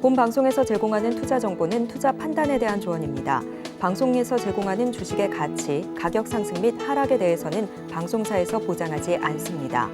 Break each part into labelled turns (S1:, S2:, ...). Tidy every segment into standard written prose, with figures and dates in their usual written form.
S1: 본 방송에서 제공하는 투자 정보는 투자 판단에 대한 조언입니다. 방송에서 제공하는 주식의 가치, 가격 상승 및 하락에 대해서는 방송사에서 보장하지 않습니다.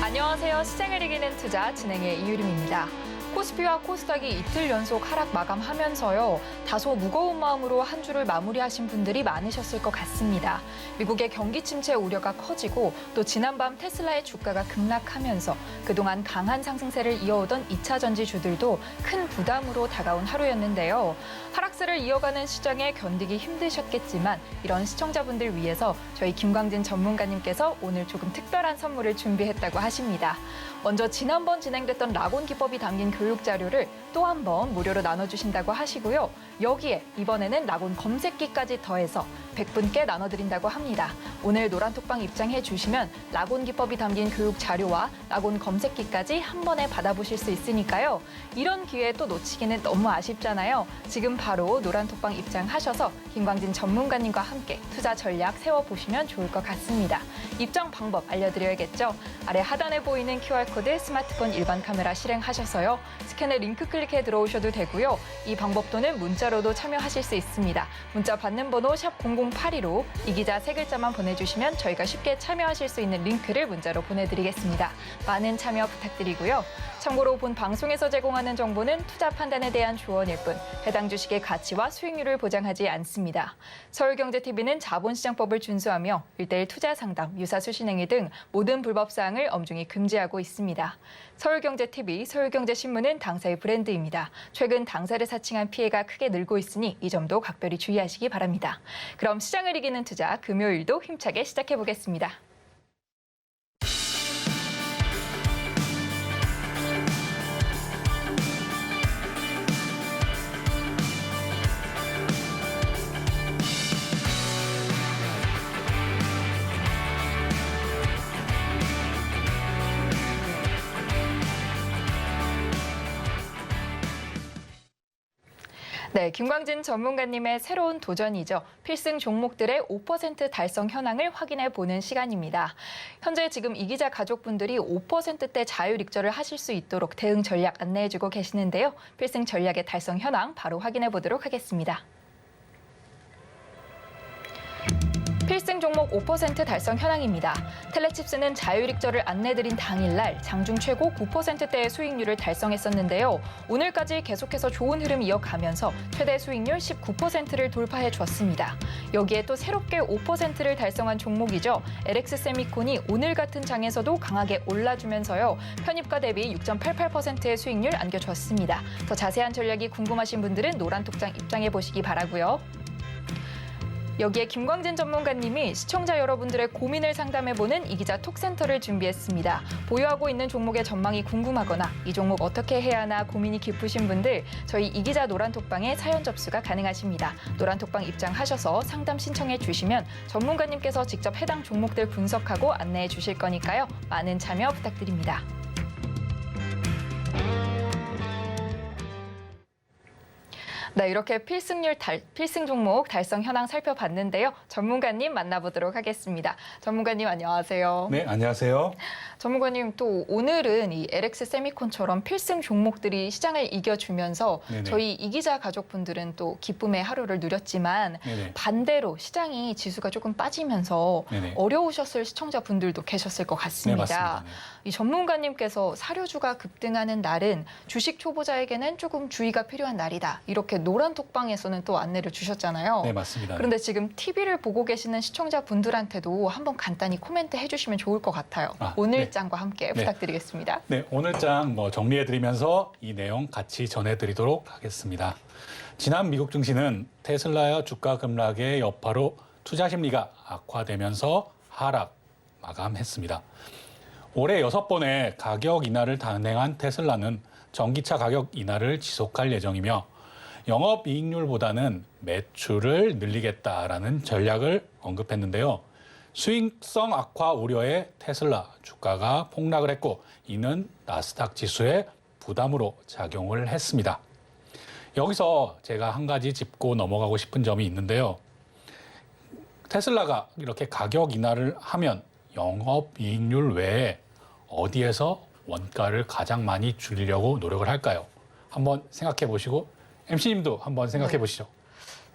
S2: 안녕하세요. 시장을 이기는 투자 진행의 이유림입니다. 코스피와 코스닥이 이틀 연속 하락 마감하면서요. 다소 무거운 마음으로 한 주를 마무리하신 분들이 많으셨을 것 같습니다. 미국의 경기 침체 우려가 커지고 또 지난밤 테슬라의 주가가 급락하면서 그동안 강한 상승세를 이어오던 2차 전지주들도 큰 부담으로 다가온 하루였는데요. 하락세를 이어가는 시장에 견디기 힘드셨겠지만 이런 시청자분들 위해서 저희 김광진 전문가님께서 오늘 조금 특별한 선물을 준비했다고 하십니다. 먼저 지난번 진행됐던 락온 기법이 담긴 교육 자료를 또 한 번 무료로 나눠주신다고 하시고요. 여기에 이번에는 락온 검색기까지 더해서 100분께 나눠드린다고 합니다. 오늘 노란톡방 입장해 주시면 락온 기법이 담긴 교육 자료와 락온 검색기까지 한 번에 받아보실 수 있으니까요. 이런 기회 또 놓치기는 너무 아쉽잖아요. 지금 바로 노란톡방 입장하셔서 김광진 전문가님과 함께 투자 전략 세워보시면 좋을 것 같습니다. 입장 방법 알려드려야겠죠. 아래 하단에 보이는 QR코드 스마트폰 일반 카메라 실행하셔서요. 스캔에 링크 클릭해 들어오셔도 되고요. 이 방법 또는 문자로도 참여하실 수 있습니다. 문자 받는 번호 샵 0082로 이 기자 세 글자만 보내주시면 저희가 쉽게 참여하실 수 있는 링크를 문자로 보내드리겠습니다. 많은 참여 부탁드리고요. 참고로 본 방송에서 제공하는 정보는 투자 판단에 대한 조언일 뿐 해당 주식의 가치와 수익률을 보장하지 않습니다. 서울경제TV는 자본시장법을 준수하며 1:1 투자 상담, 유사수 신행위 등 모든 불법 사항을 엄중히 금지하고 있습니다. 서울경제TV, 서울경제신문은 당사의 브랜드입니다. 최근 당사를 사칭한 피해가 크게 늘고 있으니 이 점도 각별히 주의하시기 바랍니다. 그럼 시장을 이기는 투자 금요일도 힘차게 시작해 보겠습니다. 네, 김광진 전문가님의 새로운 도전이죠. 필승 종목들의 5% 달성 현황을 확인해 보는 시간입니다. 현재 지금 이 기자 가족분들이 5%대 자율 익절을 하실 수 있도록 대응 전략 안내해주고 계시는데요. 필승 전략의 달성 현황 바로 확인해 보도록 하겠습니다. 필승 종목 5% 달성 현황입니다. 텔레칩스는 자율익절을 안내드린 당일날 장중 최고 9%대의 수익률을 달성했었는데요. 오늘까지 계속해서 좋은 흐름 이어가면서 최대 수익률 19%를 돌파해 줬습니다. 여기에 또 새롭게 5%를 달성한 종목이죠. LX세미콘이 오늘 같은 장에서도 강하게 올라주면서요. 편입가 대비 6.88%의 수익률 안겨줬습니다. 더 자세한 전략이 궁금하신 분들은 노란톡장 입장해 보시기 바라고요. 여기에 김광진 전문가님이 시청자 여러분들의 고민을 상담해보는 이 기자 톡센터를 준비했습니다. 보유하고 있는 종목의 전망이 궁금하거나 이 종목 어떻게 해야 하나 고민이 깊으신 분들 저희 이 기자 노란톡방에 사연 접수가 가능하십니다. 노란톡방 입장하셔서 상담 신청해 주시면 전문가님께서 직접 해당 종목들 분석하고 안내해 주실 거니까요. 많은 참여 부탁드립니다. 네, 이렇게 필승 종목 달성 현황 살펴봤는데요. 전문가님 만나보도록 하겠습니다. 전문가님 안녕하세요.
S3: 네, 안녕하세요.
S2: 전문가님 또 오늘은 이 LX세미콘처럼 필승 종목들이 시장을 이겨주면서
S3: 네네.
S2: 저희 이 기자 가족분들은 또 기쁨의 하루를 누렸지만
S3: 네네.
S2: 반대로 시장이 지수가 조금 빠지면서
S3: 네네.
S2: 어려우셨을 시청자분들도 계셨을 것 같습니다.
S3: 네, 맞습니다. 네.
S2: 이 전문가님께서 사료주가 급등하는 날은 주식 초보자에게는 조금 주의가 필요한 날이다. 이렇게 노란톡방에서는 또 안내를 주셨잖아요.
S3: 네, 맞습니다.
S2: 그런데 지금 TV를 보고 계시는 시청자분들한테도 한번 간단히 코멘트 해주시면 좋을 것 같아요. 오늘장과 함께 부탁드리겠습니다.
S3: 네, 오늘장 정리해드리면서 이 내용 같이 전해드리도록 하겠습니다. 지난 미국 증시는 테슬라의 주가 급락의 여파로 투자 심리가 악화되면서 하락 마감했습니다. 올해 6번의 가격 인하를 단행한 테슬라는 전기차 가격 인하를 지속할 예정이며 영업이익률보다는 매출을 늘리겠다라는 전략을 언급했는데요. 수익성 악화 우려에 테슬라 주가가 폭락을 했고 이는 나스닥 지수에 부담으로 작용을 했습니다. 여기서 제가 한 가지 짚고 넘어가고 싶은 점이 있는데요. 테슬라가 이렇게 가격 인하를 하면 영업이익률 외에 어디에서 원가를 가장 많이 줄이려고 노력을 할까요? 한번 생각해 보시고 MC님도 한번 생각해 보시죠.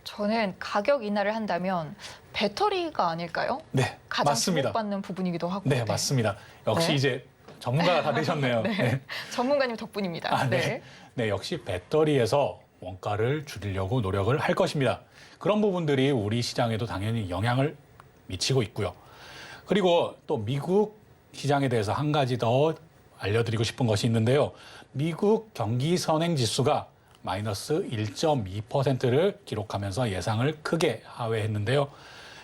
S2: 저는 가격 인하를 한다면 배터리가 아닐까요?
S3: 네,
S2: 가장
S3: 맞습니다.
S2: 주목받는 부분이기도 하고.
S3: 네, 맞습니다. 역시
S2: 네.
S3: 이제 전문가가 다 되셨네요.
S2: 네. 전문가님 덕분입니다.
S3: 아, 네. 네, 역시 배터리에서 원가를 줄이려고 노력을 할 것입니다. 그런 부분들이 우리 시장에도 당연히 영향을 미치고 있고요. 그리고 또 미국 시장에 대해서 한 가지 더 알려드리고 싶은 것이 있는데요. 미국 경기 선행 지수가 마이너스 1.2%를 기록하면서 예상을 크게 하회했는데요.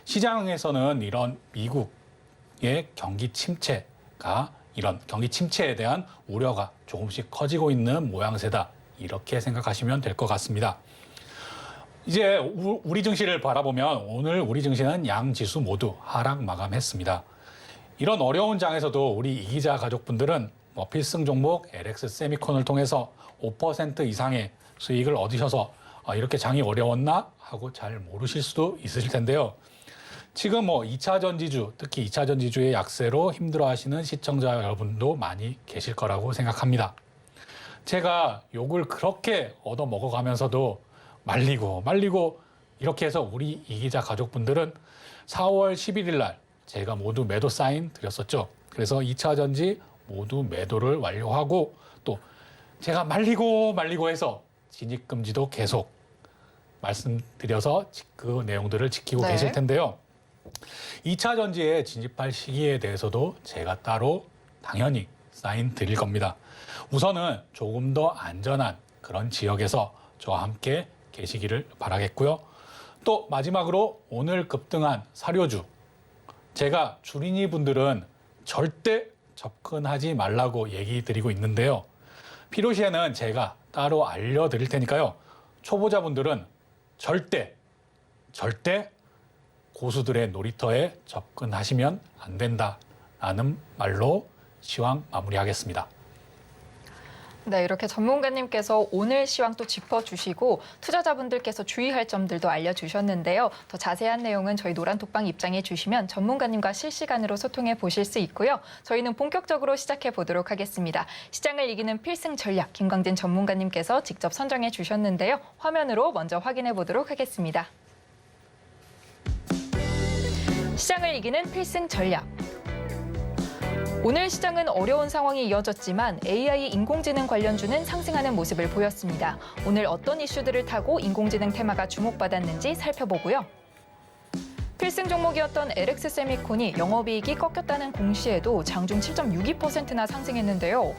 S3: 시장에서는 이런 미국의 경기 침체가 이런 경기 침체에 대한 우려가 조금씩 커지고 있는 모양새다. 이렇게 생각하시면 될 것 같습니다. 이제 우리 증시를 바라보면 오늘 우리 증시는 양 지수 모두 하락 마감했습니다. 이런 어려운 장에서도 우리 이기자 가족분들은 필승 종목 LX 세미콘을 통해서 5% 이상의 수익을 얻으셔서 이렇게 장이 어려웠나 하고 잘 모르실 수도 있으실 텐데요. 지금 2차 전지주, 특히 2차 전지주의 약세로 힘들어하시는 시청자 여러분도 많이 계실 거라고 생각합니다. 제가 욕을 그렇게 얻어 먹어가면서도 말리고 이렇게 해서 우리 이기자 가족분들은 4월 11일 날 제가 모두 매도 사인 드렸었죠. 그래서 2차 전지 모두 매도를 완료하고 또 제가 말리고 해서 진입금지도 계속 말씀드려서 그 내용들을 지키고
S2: 네.
S3: 계실 텐데요. 2차 전지에 진입할 시기에 대해서도 제가 따로 당연히 사인 드릴 겁니다. 우선은 조금 더 안전한 그런 지역에서 저와 함께 계시기를 바라겠고요. 또 마지막으로 오늘 급등한 사료주. 제가 주린이 분들은 절대 접근하지 말라고 얘기 드리고 있는데요. 필요시에는 제가 따로 알려드릴 테니까요. 초보자분들은 절대 고수들의 놀이터에 접근하시면 안 된다라는 말로 시황 마무리하겠습니다.
S2: 네, 이렇게 전문가님께서 오늘 시황 또 짚어주시고 투자자분들께서 주의할 점들도 알려주셨는데요. 더 자세한 내용은 저희 노란톡방 입장해 주시면 전문가님과 실시간으로 소통해 보실 수 있고요. 저희는 본격적으로 시작해 보도록 하겠습니다. 시장을 이기는 필승 전략 김광진 전문가님께서 직접 선정해 주셨는데요. 화면으로 먼저 확인해 보도록 하겠습니다. 시장을 이기는 필승 전략. 오늘 시장은 어려운 상황이 이어졌지만 AI 인공지능 관련주는 상승하는 모습을 보였습니다. 오늘 어떤 이슈들을 타고 인공지능 테마가 주목받았는지 살펴보고요. 필승 종목이었던 LX 세미콘이 영업이익이 꺾였다는 공시에도 장중 7.62%나 상승했는데요.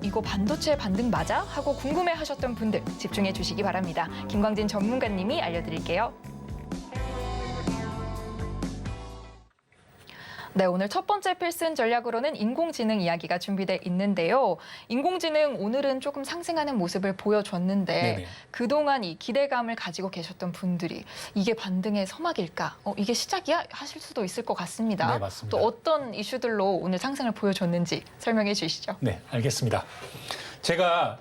S2: 이거 반도체 반등 맞아? 하고 궁금해하셨던 분들 집중해 주시기 바랍니다. 김광진 전문가님이 알려드릴게요. 네, 오늘 첫 번째 필승 전략으로는 인공지능 이야기가 준비돼 있는데요. 인공지능 오늘은 조금 상승하는 모습을 보여줬는데
S3: 네네.
S2: 그동안 이 기대감을 가지고 계셨던 분들이 이게 반등의 서막일까? 이게 시작이야? 하실 수도 있을 것 같습니다.
S3: 네, 맞습니다.
S2: 또 어떤 이슈들로 오늘 상승을 보여줬는지 설명해 주시죠.
S3: 네, 알겠습니다. 제가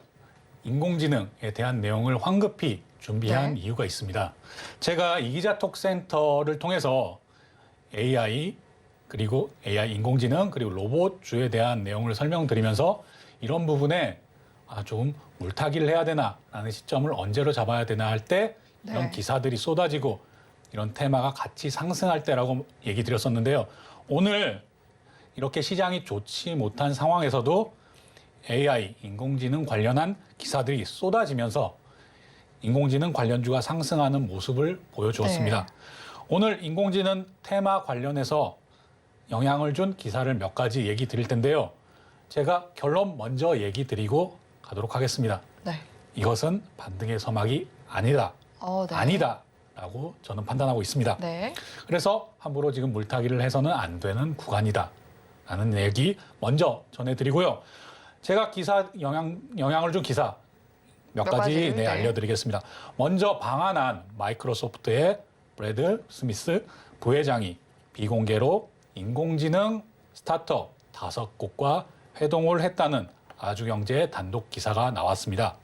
S3: 인공지능에 대한 내용을 황급히 준비한
S2: 네.
S3: 이유가 있습니다. 제가 이기자 톡센터를 통해서 AI 그리고 AI 인공지능 그리고 로봇주에 대한 내용을 설명드리면서 이런 부분에 좀 물타기를 해야 되나라는 시점을 언제로 잡아야 되나 할 때 이런
S2: 네.
S3: 기사들이 쏟아지고 이런 테마가 같이 상승할 때라고 얘기 드렸었는데요. 오늘 이렇게 시장이 좋지 못한 상황에서도 AI 인공지능 관련한 기사들이 쏟아지면서 인공지능 관련주가 상승하는 모습을 보여주었습니다.
S2: 네.
S3: 오늘 인공지능 테마 관련해서 영향을 준 기사를 몇 가지 얘기 드릴 텐데요. 제가 결론 먼저 얘기 드리고 가도록 하겠습니다.
S2: 네.
S3: 이것은 반등의 서막이 아니다.
S2: 네.
S3: 아니다라고 저는 판단하고 있습니다.
S2: 네.
S3: 그래서 함부로 지금 물타기를 해서는 안 되는 구간이다라는 얘기 먼저 전해드리고요. 제가 기사 영향을 준 기사 몇 가지
S2: 가지를, 네.
S3: 알려드리겠습니다. 먼저 방한한 마이크로소프트의 브래드 스미스 부회장이 비공개로 인공지능 스타트업 5곳과 회동을 했다는 아주경제 단독 기사가 나왔습니다.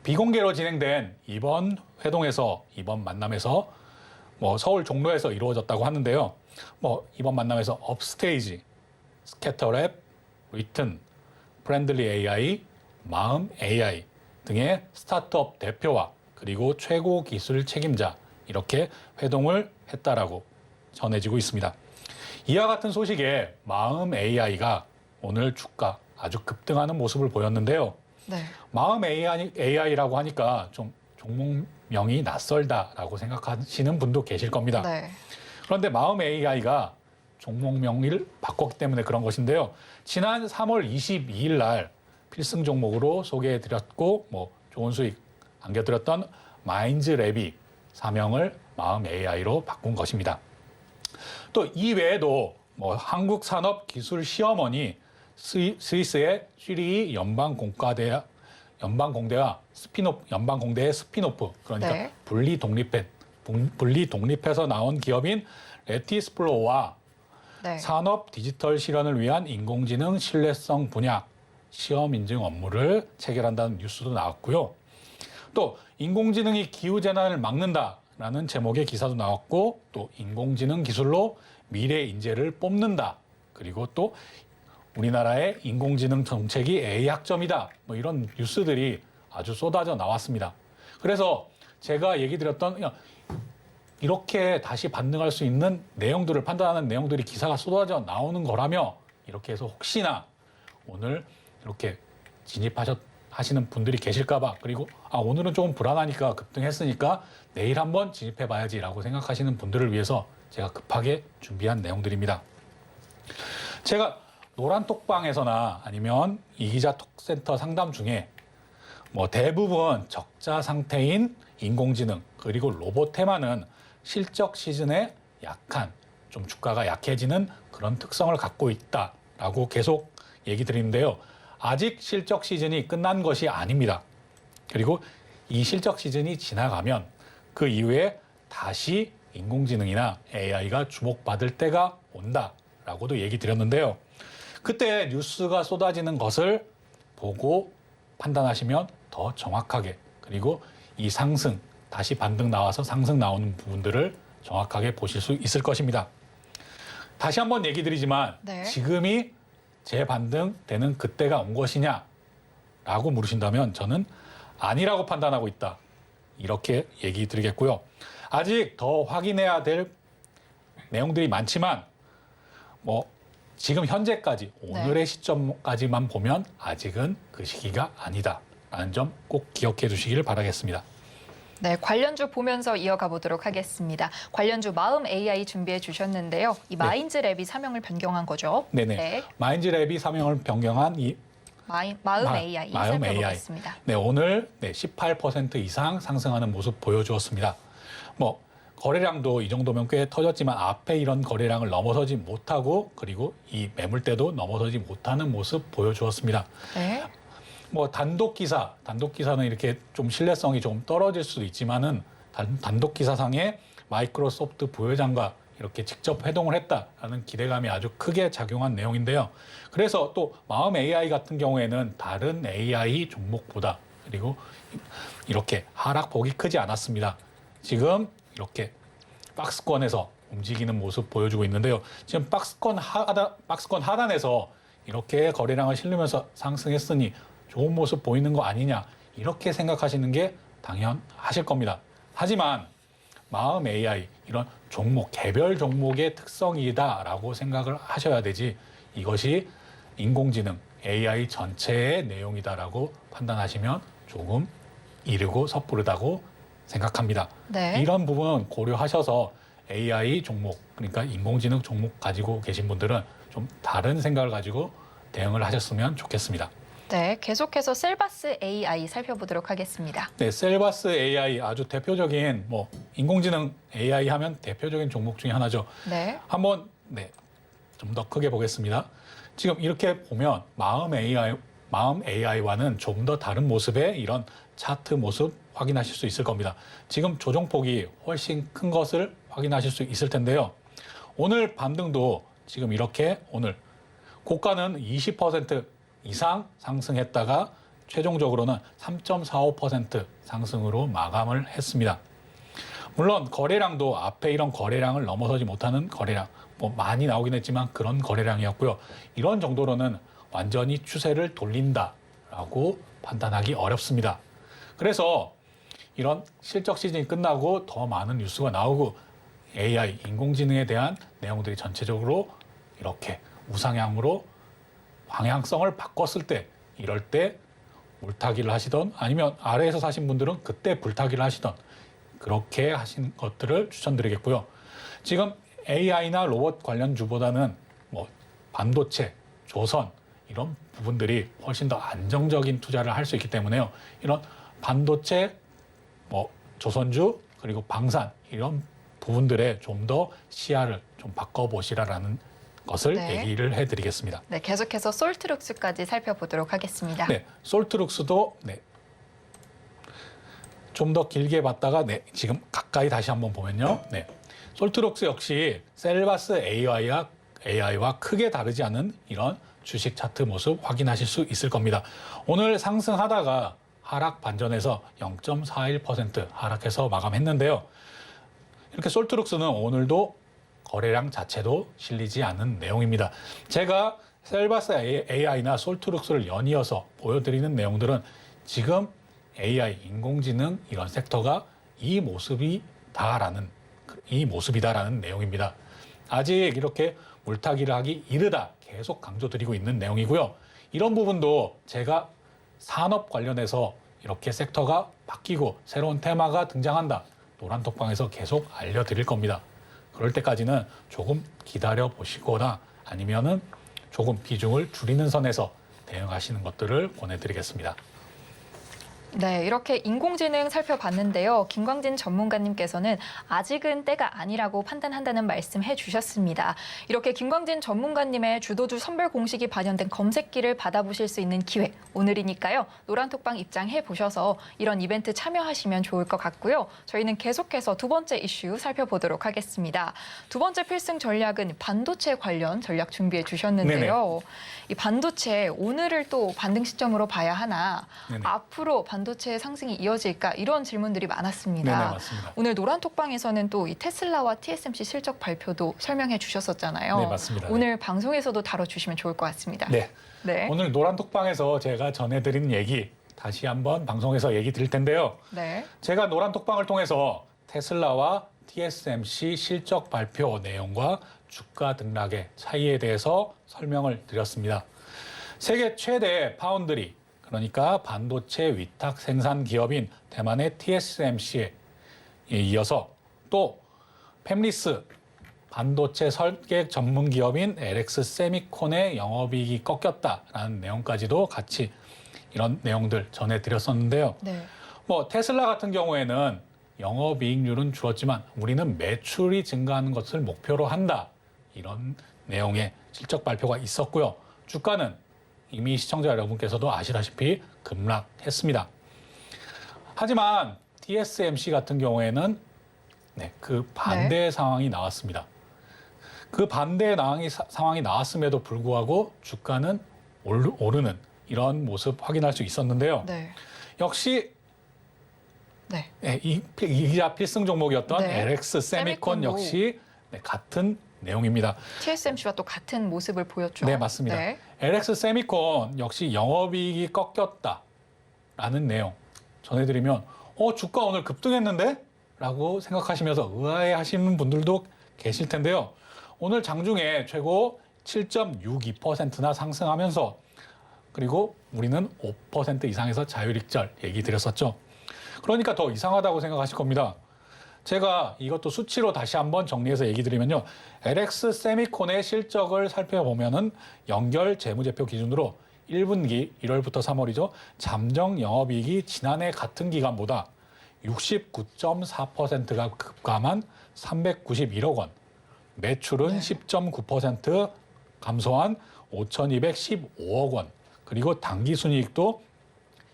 S3: 비공개로 진행된 이번 만남에서 서울 종로에서 이루어졌다고 하는데요. 이번 만남에서 업스테이지, 스캐터랩, 리튼, 프렌들리 AI, 마음 AI 등의 스타트업 대표와 그리고 최고 기술 책임자 이렇게 회동을 했다라고 전해지고 있습니다. 이와 같은 소식에 마음 AI가 오늘 주가 아주 급등하는 모습을 보였는데요.
S2: 네.
S3: 마음 AI라고 하니까 좀 종목명이 낯설다라고 생각하시는 분도 계실 겁니다.
S2: 네.
S3: 그런데 마음 AI가 종목명을 바꿨기 때문에 그런 것인데요. 지난 3월 22일 날 필승 종목으로 소개해드렸고 좋은 수익 안겨드렸던 마인즈랩이 사명을 마음 AI로 바꾼 것입니다. 또 이 외에도 한국산업기술시험원이 스위스의 슈리히 연방공대와 연방공대의 스피노프 그러니까
S2: 네.
S3: 분리 독립해서 나온 기업인 레티스플로와
S2: 네.
S3: 산업 디지털 실현을 위한 인공지능 신뢰성 분야 시험 인증 업무를 체결한다는 뉴스도 나왔고요. 또 인공지능이 기후재난을 막는다라는 제목의 기사도 나왔고 또 인공지능 기술로 미래 인재를 뽑는다. 그리고 또 우리나라의 인공지능 정책이 A학점이다. 이런 뉴스들이 아주 쏟아져 나왔습니다. 그래서 제가 얘기 드렸던 이렇게 다시 반등할 수 있는 내용들을 판단하는 내용들이 기사가 쏟아져 나오는 거라며 이렇게 해서 혹시나 오늘 이렇게 하시는 분들이 계실까봐 그리고 오늘은 조금 불안하니까 급등했으니까 내일 한번 진입해봐야지라고 생각하시는 분들을 위해서 제가 급하게 준비한 내용들입니다. 제가 노란톡방에서나 아니면 이기자 톡센터 상담 중에 대부분 적자 상태인 인공지능 그리고 로봇 테마는 실적 시즌에 약한 좀 주가가 약해지는 그런 특성을 갖고 있다라고 계속 얘기 드리는데요. 아직 실적 시즌이 끝난 것이 아닙니다. 그리고 이 실적 시즌이 지나가면 그 이후에 다시 인공지능이나 AI가 주목받을 때가 온다라고도 얘기 드렸는데요. 그때 뉴스가 쏟아지는 것을 보고 판단하시면 더 정확하게 그리고 이 상승, 다시 반등 나와서 상승 나오는 부분들을 정확하게 보실 수 있을 것입니다. 다시 한번 얘기 드리지만
S2: 네.
S3: 지금이 재반등되는 그때가 온 것이냐라고 물으신다면 저는 아니라고 판단하고 있다. 이렇게 얘기 드리겠고요. 아직 더 확인해야 될 내용들이 많지만 지금 현재까지 오늘의 시점까지만 보면 아직은 그 시기가 아니다라는 점 꼭 기억해 주시기를 바라겠습니다.
S2: 네, 관련주 보면서 이어가 보도록 하겠습니다. 관련주 마음 AI 준비해 주셨는데요. 이 마인즈랩이 사명을 변경한 거죠.
S3: 네네.
S2: 네.
S3: 마인즈랩이 사명을 변경한 이
S2: 마음 AI
S3: 마음
S2: 살펴보겠습니다.
S3: 네, 오늘 18% 이상 상승하는 모습 보여주었습니다. 거래량도 이 정도면 꽤 터졌지만 앞에 이런 거래량을 넘어서지 못하고 그리고 이 매물대도 넘어서지 못하는 모습 보여주었습니다.
S2: 네.
S3: 단독 기사는 이렇게 좀 신뢰성이 좀 떨어질 수도 있지만은 단독 기사상에 마이크로소프트 부회장과 이렇게 직접 회동을 했다라는 기대감이 아주 크게 작용한 내용인데요. 그래서 또 마음 AI 같은 경우에는 다른 AI 종목보다 그리고 이렇게 하락폭이 크지 않았습니다. 지금 이렇게 박스권에서 움직이는 모습 보여주고 있는데요. 지금 박스권 하단에서 이렇게 거래량을 실으면서 상승했으니 좋은 모습 보이는 거 아니냐 이렇게 생각하시는 게 당연하실 겁니다. 하지만 마음 AI 이런 종목, 개별 종목의 특성이다라고 생각을 하셔야 되지 이것이 인공지능 AI 전체의 내용이다라고 판단하시면 조금 이르고 섣부르다고 생각합니다.
S2: 네.
S3: 이런 부분 고려하셔서 AI 종목, 그러니까 인공지능 종목 가지고 계신 분들은 좀 다른 생각을 가지고 대응을 하셨으면 좋겠습니다.
S2: 네, 계속해서 셀바스 AI 살펴보도록 하겠습니다.
S3: 네, 셀바스 AI 아주 대표적인 인공지능 AI 하면 대표적인 종목 중에 하나죠.
S2: 네.
S3: 한번 좀 더 크게 보겠습니다. 지금 이렇게 보면 마음 AI와는 좀 더 다른 모습의 이런 차트 모습 확인하실 수 있을 겁니다. 지금 조정폭이 훨씬 큰 것을 확인하실 수 있을 텐데요. 오늘 반등도 지금 이렇게 오늘 고가는 20% 이상 상승했다가 최종적으로는 3.45% 상승으로 마감을 했습니다. 물론 거래량도 앞에 이런 거래량을 넘어서지 못하는 거래량, 많이 나오긴 했지만 그런 거래량이었고요. 이런 정도로는 완전히 추세를 돌린다라고 판단하기 어렵습니다. 그래서 이런 실적 시즌이 끝나고 더 많은 뉴스가 나오고 AI, 인공지능에 대한 내용들이 전체적으로 이렇게 우상향으로 방향성을 바꿨을 때, 이럴 때 물타기를 하시던 아니면 아래에서 사신 분들은 그때 불타기를 하시던 그렇게 하신 것들을 추천드리겠고요. 지금 AI나 로봇 관련주보다는 뭐 반도체, 조선 이런 부분들이 훨씬 더 안정적인 투자를 할 수 있기 때문에요. 이런 반도체, 뭐 조선주 그리고 방산 이런 부분들에 좀 더 시야를 좀 바꿔보시라라는 것을
S2: 네.
S3: 얘기를 해드리겠습니다.
S2: 네, 계속해서 솔트룩스까지 살펴보도록 하겠습니다.
S3: 네, 솔트룩스도 좀 더 길게 봤다가 지금 가까이 다시 한번 보면요. 솔트룩스 역시 셀바스 AI와 크게 다르지 않은 이런 주식 차트 모습 확인하실 수 있을 겁니다. 오늘 상승하다가 하락 반전해서 0.41% 하락해서 마감했는데요. 이렇게 솔트룩스는 오늘도 거래량 자체도 실리지 않은 내용입니다. 제가 셀바스 AI나 솔트룩스를 연이어서 보여드리는 내용들은 지금 AI, 인공지능 이런 섹터가 이 모습이다라는 내용입니다. 아직 이렇게 물타기를 하기 이르다 계속 강조드리고 있는 내용이고요. 이런 부분도 제가 산업 관련해서 이렇게 섹터가 바뀌고 새로운 테마가 등장한다. 노란톡방에서 계속 알려드릴 겁니다. 그럴 때까지는 조금 기다려 보시거나 아니면은 조금 비중을 줄이는 선에서 대응하시는 것들을 권해드리겠습니다.
S2: 네, 이렇게 인공지능 살펴봤는데요. 김광진 전문가님께서는 아직은 때가 아니라고 판단한다는 말씀해 주셨습니다. 이렇게 김광진 전문가님의 주도주 선별 공식이 반영된 검색기를 받아보실 수 있는 기회, 오늘이니까요. 노란톡방 입장해 보셔서 이런 이벤트 참여하시면 좋을 것 같고요. 저희는 계속해서 두 번째 이슈 살펴보도록 하겠습니다. 두 번째 필승 전략은 반도체 관련 전략 준비해 주셨는데요. 이 반도체 오늘을 또 반등 시점으로 봐야 하나, 앞으로 반도체 상승이 이어질까 이런 질문들이 많았습니다.
S3: 네네, 맞습니다.
S2: 오늘 노란톡방에서는 또 이 테슬라와 TSMC 실적 발표도 설명해 주셨었잖아요.
S3: 네, 맞습니다.
S2: 오늘 방송에서도 다뤄주시면 좋을 것 같습니다.
S3: 네.
S2: 네.
S3: 오늘 노란톡방에서 제가 전해드린 얘기 다시 한번 방송에서 얘기 드릴 텐데요.
S2: 네.
S3: 제가 노란톡방을 통해서 테슬라와 TSMC 실적 발표 내용과 주가 등락의 차이에 대해서 설명을 드렸습니다. 세계 최대 파운드리, 그러니까 반도체 위탁 생산 기업인 대만의 TSMC에 이어서 또 팹리스 반도체 설계 전문 기업인 LX 세미콘의 영업이익이 꺾였다라는 내용까지도 같이 이런 내용들 전해드렸었는데요.
S2: 네.
S3: 뭐 테슬라 같은 경우에는 영업이익률은 줄었지만 우리는 매출이 증가하는 것을 목표로 한다. 이런 내용의 실적 발표가 있었고요. 주가는 이미 시청자 여러분께서도 아시다시피 급락했습니다. 하지만 TSMC 같은 경우에는 그 반대의 상황이 나왔습니다. 그 반대의 상황이 나왔음에도 불구하고 주가는 오르는 이런 모습 확인할 수 있었는데요.
S2: 네.
S3: 역시
S2: 네.
S3: 이자 필승 종목이었던
S2: 네.
S3: LX 세미콘
S2: 세미콘도.
S3: 역시 같은 내용입니다.
S2: TSMC와 또 같은 모습을 보였죠.
S3: 네, 맞습니다.
S2: 네.
S3: LX 세미콘 역시 영업이익이 꺾였다라는 내용 전해드리면 주가 오늘 급등했는데? 라고 생각하시면서 의아해하시는 분들도 계실 텐데요. 오늘 장중에 최고 7.62%나 상승하면서 그리고 우리는 5% 이상에서 자율익절 얘기 드렸었죠. 그러니까 더 이상하다고 생각하실 겁니다. 제가 이것도 수치로 다시 한번 정리해서 얘기 드리면요. LX 세미콘의 실적을 살펴보면은 연결 재무제표 기준으로 1분기 1월부터 3월이죠. 잠정 영업이익이 지난해 같은 기간보다 69.4%가 급감한 391억 원, 매출은 10.9% 감소한 5,215억 원, 그리고 당기순이익도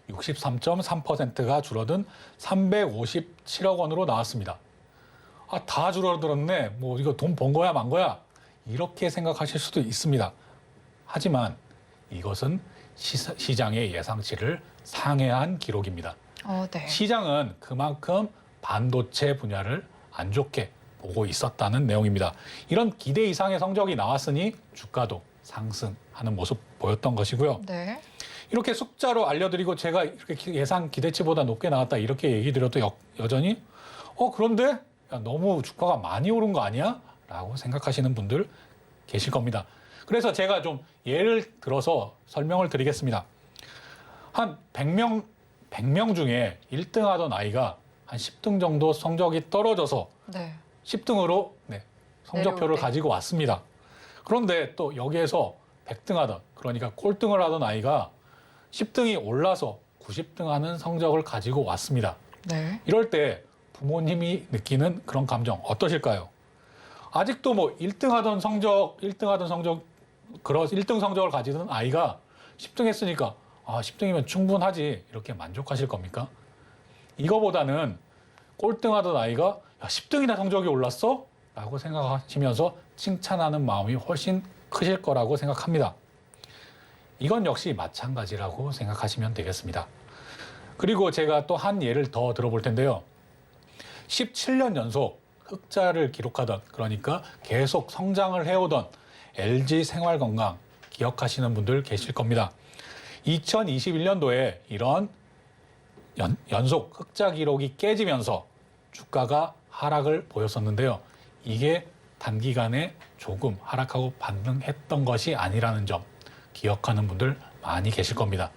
S3: 63.3%가 줄어든 357억 원으로 나왔습니다. 다 줄어들었네. 뭐 이거 돈 번 거야, 만 거야? 이렇게 생각하실 수도 있습니다. 하지만 이것은 시장의 예상치를 상회한 기록입니다.
S2: 네.
S3: 시장은 그만큼 반도체 분야를 안 좋게 보고 있었다는 내용입니다. 이런 기대 이상의 성적이 나왔으니 주가도 상승하는 모습 보였던 것이고요.
S2: 네.
S3: 이렇게 숫자로 알려드리고 제가 이렇게 예상 기대치보다 높게 나왔다 이렇게 얘기 드려도 여전히 그런데 야, 너무 주가가 많이 오른 거 아니야? 라고 생각하시는 분들 계실 겁니다. 그래서 제가 좀 예를 들어서 설명을 드리겠습니다. 한 100명 중에 1등 하던 아이가 한 10등 정도 성적이 떨어져서
S2: 네.
S3: 10등으로 성적표를
S2: 내려올 때.
S3: 가지고 왔습니다. 그런데 또 여기에서 100등 하던, 그러니까 꼴등을 하던 아이가 10등이 올라서 90등 하는 성적을 가지고 왔습니다.
S2: 네.
S3: 이럴 때 부모님이 느끼는 그런 감정 어떠실까요? 아직도 뭐 1등 성적을 가지던 아이가 10등 했으니까 10등이면 충분하지 이렇게 만족하실 겁니까? 이거보다는 꼴등하던 아이가 야, 10등이나 성적이 올랐어? 라고 생각하시면서 칭찬하는 마음이 훨씬 크실 거라고 생각합니다. 이건 역시 마찬가지라고 생각하시면 되겠습니다. 그리고 제가 또 한 예를 더 들어볼 텐데요. 17년 연속 흑자를 기록하던, 그러니까 계속 성장을 해오던 LG 생활건강 기억하시는 분들 계실 겁니다. 2021년도에 이런 연속 흑자 기록이 깨지면서 주가가 하락을 보였었는데요. 이게 단기간에 조금 하락하고 반등했던 것이 아니라는 점 기억하는 분들 많이 계실 겁니다.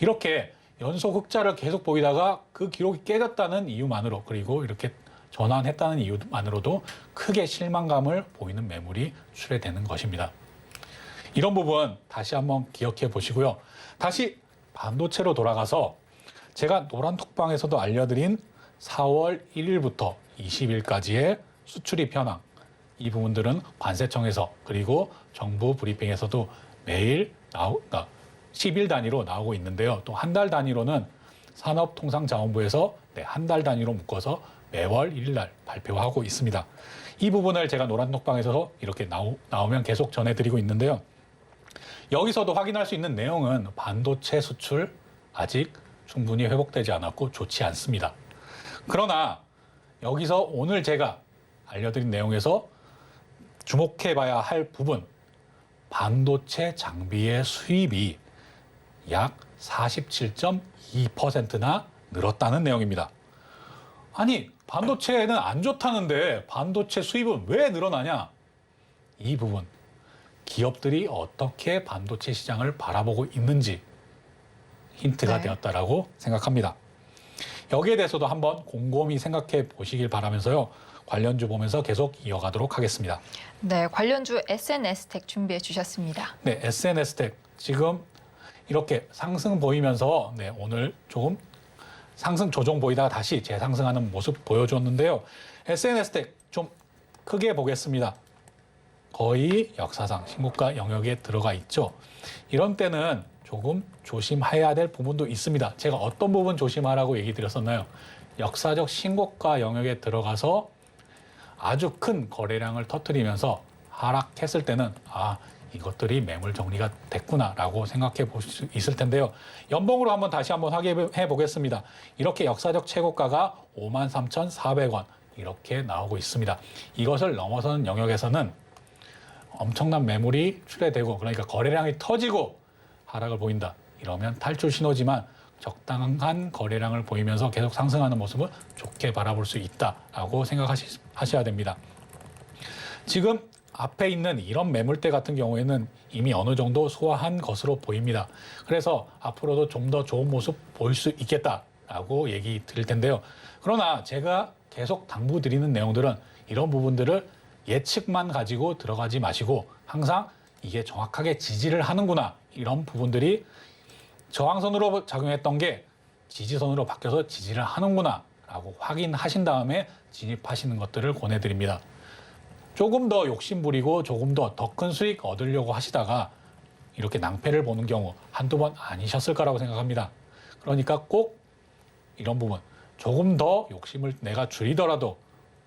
S3: 이렇게 연속 흑자를 계속 보이다가 그 기록이 깨졌다는 이유만으로, 그리고 이렇게 전환했다는 이유만으로도 크게 실망감을 보이는 매물이 출회되는 것입니다. 이런 부분 다시 한번 기억해 보시고요. 다시 반도체로 돌아가서 제가 노란톡방에서도 알려드린 4월 1일부터 20일까지의 수출입 현황, 이 부분들은 관세청에서 그리고 정부 브리핑에서도 매일 10일 단위로 나오고 있는데요. 또 한 달 단위로는 산업통상자원부에서 한 달 단위로 묶어서 매월 1일 날 발표하고 있습니다. 이 부분을 제가 노란톡방에서 이렇게 나오면 계속 전해드리고 있는데요. 여기서도 확인할 수 있는 내용은 반도체 수출 아직 충분히 회복되지 않았고 좋지 않습니다. 그러나 여기서 오늘 제가 알려드린 내용에서 주목해봐야 할 부분, 반도체 장비의 수입이 약 47.2%나 늘었다는 내용입니다. 아니, 반도체는 안 좋다는데 반도체 수입은 왜 늘어나냐? 이 부분, 기업들이 어떻게 반도체 시장을 바라보고 있는지 힌트가 되었다라고 생각합니다. 여기에 대해서도 한번 곰곰이 생각해 보시길 바라면서요. 관련주 보면서 계속 이어가도록 하겠습니다.
S2: 네, 관련주 SNS텍 준비해 주셨습니다.
S3: 네, SNS텍 지금 이렇게 상승 보이면서 오늘 조금 상승 조정 보이다가 다시 재상승하는 모습 보여줬는데요. SNS텍 좀 크게 보겠습니다. 거의 역사상 신고가 영역에 들어가 있죠. 이런 때는 조금 조심해야 될 부분도 있습니다. 제가 어떤 부분 조심하라고 얘기 드렸었나요? 역사적 신고가 영역에 들어가서 아주 큰 거래량을 터뜨리면서 하락했을 때는 이것들이 매물 정리가 됐구나라고 생각해 볼 수 있을 텐데요. 연봉으로 다시 한번 확인해 보겠습니다. 이렇게 역사적 최고가가 53,400원 이렇게 나오고 있습니다. 이것을 넘어서는 영역에서는 엄청난 매물이 출회되고, 그러니까 거래량이 터지고 하락을 보인다. 이러면 탈출 신호지만 적당한 거래량을 보이면서 계속 상승하는 모습을 좋게 바라볼 수 있다라고 생각하셔야 됩니다. 지금 앞에 있는 이런 매물대 같은 경우에는 이미 어느 정도 소화한 것으로 보입니다. 그래서 앞으로도 좀 더 좋은 모습 보일 수 있겠다라고 얘기 드릴 텐데요. 그러나 제가 계속 당부드리는 내용들은 이런 부분들을 예측만 가지고 들어가지 마시고 항상 이게 정확하게 지지를 하는구나, 이런 부분들이 저항선으로 작용했던 게 지지선으로 바뀌어서 지지를 하는구나 라고 확인하신 다음에 진입하시는 것들을 권해드립니다. 조금 더 욕심부리고 조금 더 큰 수익 얻으려고 하시다가 이렇게 낭패를 보는 경우 한두 번 아니셨을 거라고 생각합니다. 그러니까 꼭 이런 부분, 조금 더 욕심을 내가 줄이더라도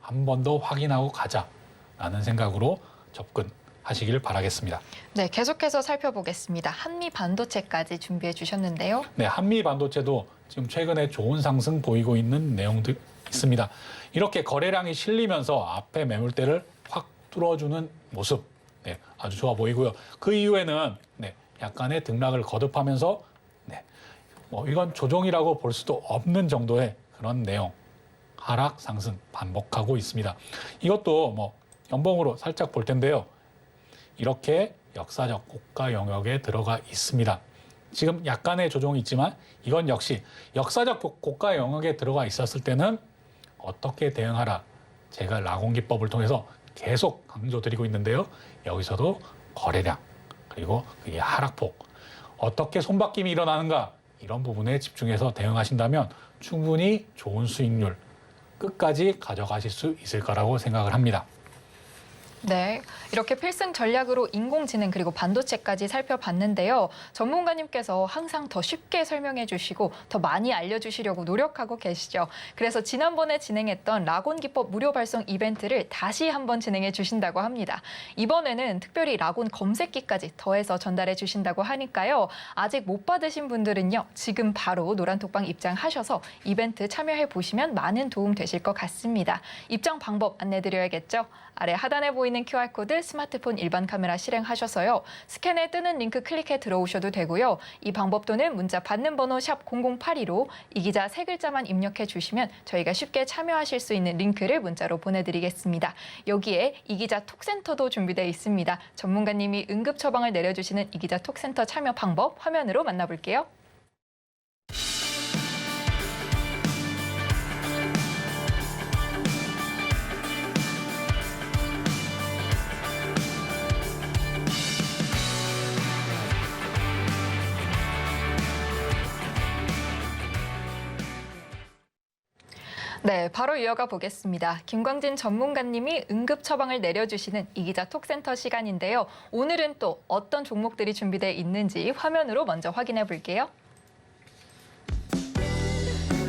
S3: 한 번 더 확인하고 가자라는 생각으로 접근하시길 바라겠습니다.
S2: 네, 계속해서 살펴보겠습니다. 한미 반도체까지 준비해 주셨는데요.
S3: 네, 한미 반도체도 지금 최근에 좋은 상승 보이고 있는 내용들 있습니다. 이렇게 거래량이 실리면서 앞에 매물대를 확 뚫어주는 모습, 아주 좋아 보이고요. 그 이후에는 약간의 등락을 거듭하면서 네, 뭐 이건 조정이라고 볼 수도 없는 정도의 그런 내용, 하락, 상승 반복하고 있습니다. 이것도 뭐 연봉으로 살짝 볼 텐데요. 이렇게 역사적 고가 영역에 들어가 있습니다. 지금 약간의 조정이 있지만 이건 역시 역사적 고가 영역에 들어가 있었을 때는 어떻게 대응하라. 제가 라곤기법을 통해서 계속 강조드리고 있는데요. 여기서도 거래량, 그리고 그게 하락폭, 어떻게 손바뀜이 일어나는가 이런 부분에 집중해서 대응하신다면 충분히 좋은 수익률 끝까지 가져가실 수 있을 거라고 생각을 합니다.
S2: 네, 이렇게 필승 전략으로 인공지능 그리고 반도체까지 살펴봤는데요. 전문가님께서 항상 더 쉽게 설명해 주시고 더 많이 알려주시려고 노력하고 계시죠. 그래서 지난번에 진행했던 라곤 기법 무료 발송 이벤트를 다시 한번 진행해 주신다고 합니다. 이번에는 특별히 라곤 검색기까지 더해서 전달해 주신다고 하니까요. 아직 못 받으신 분들은요. 지금 바로 노란톡방 입장하셔서 이벤트 참여해 보시면 많은 도움 되실 것 같습니다. 입장 방법 안내드려야겠죠. 아래 하단에 보이는 QR코드 스마트폰 일반 카메라 실행하셔서요. 스캔에 뜨는 링크 클릭해 들어오셔도 되고요. 이 방법 또는 문자 받는 번호 샵 0082로 이 기자 세 글자만 입력해 주시면 저희가 쉽게 참여하실 수 있는 링크를 문자로 보내드리겠습니다. 여기에 이 기자 톡센터도 준비되어 있습니다. 전문가님이 응급 처방을 내려주시는 이 기자 톡센터 참여 방법 화면으로 만나볼게요. 네, 바로 이어가 보겠습니다. 김광진 전문가님이 응급 처방을 내려주시는 이 기자 톡센터 시간인데요. 오늘은 또 어떤 종목들이 준비되어 있는지 화면으로 먼저 확인해 볼게요.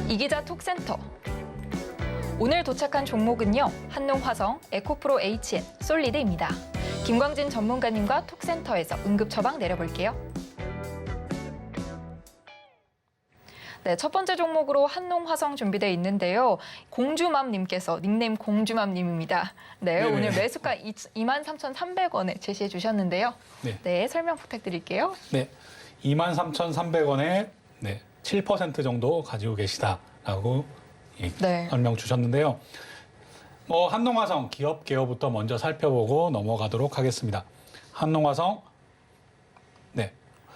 S2: 이 기자 톡센터. 오늘 도착한 종목은요. 한농화성, 에코프로 HN, 솔리드입니다. 김광진 전문가님과 톡센터에서 응급 처방 내려볼게요. 네, 첫 번째 종목으로 한농화성 준비되어 있는데요. 공주맘님께서 닉네임 공주맘님입니다. 네,
S3: 네네.
S2: 오늘 매수가 23,300원에 제시해 주셨는데요.
S3: 네.
S2: 네, 설명 부탁드릴게요.
S3: 네, 23,300원에 네, 7% 정도 가지고 계시다라고
S2: 네.
S3: 설명 주셨는데요. 뭐 한농화성 기업 개요부터 먼저 살펴보고 넘어가도록 하겠습니다. 한농화성, 네,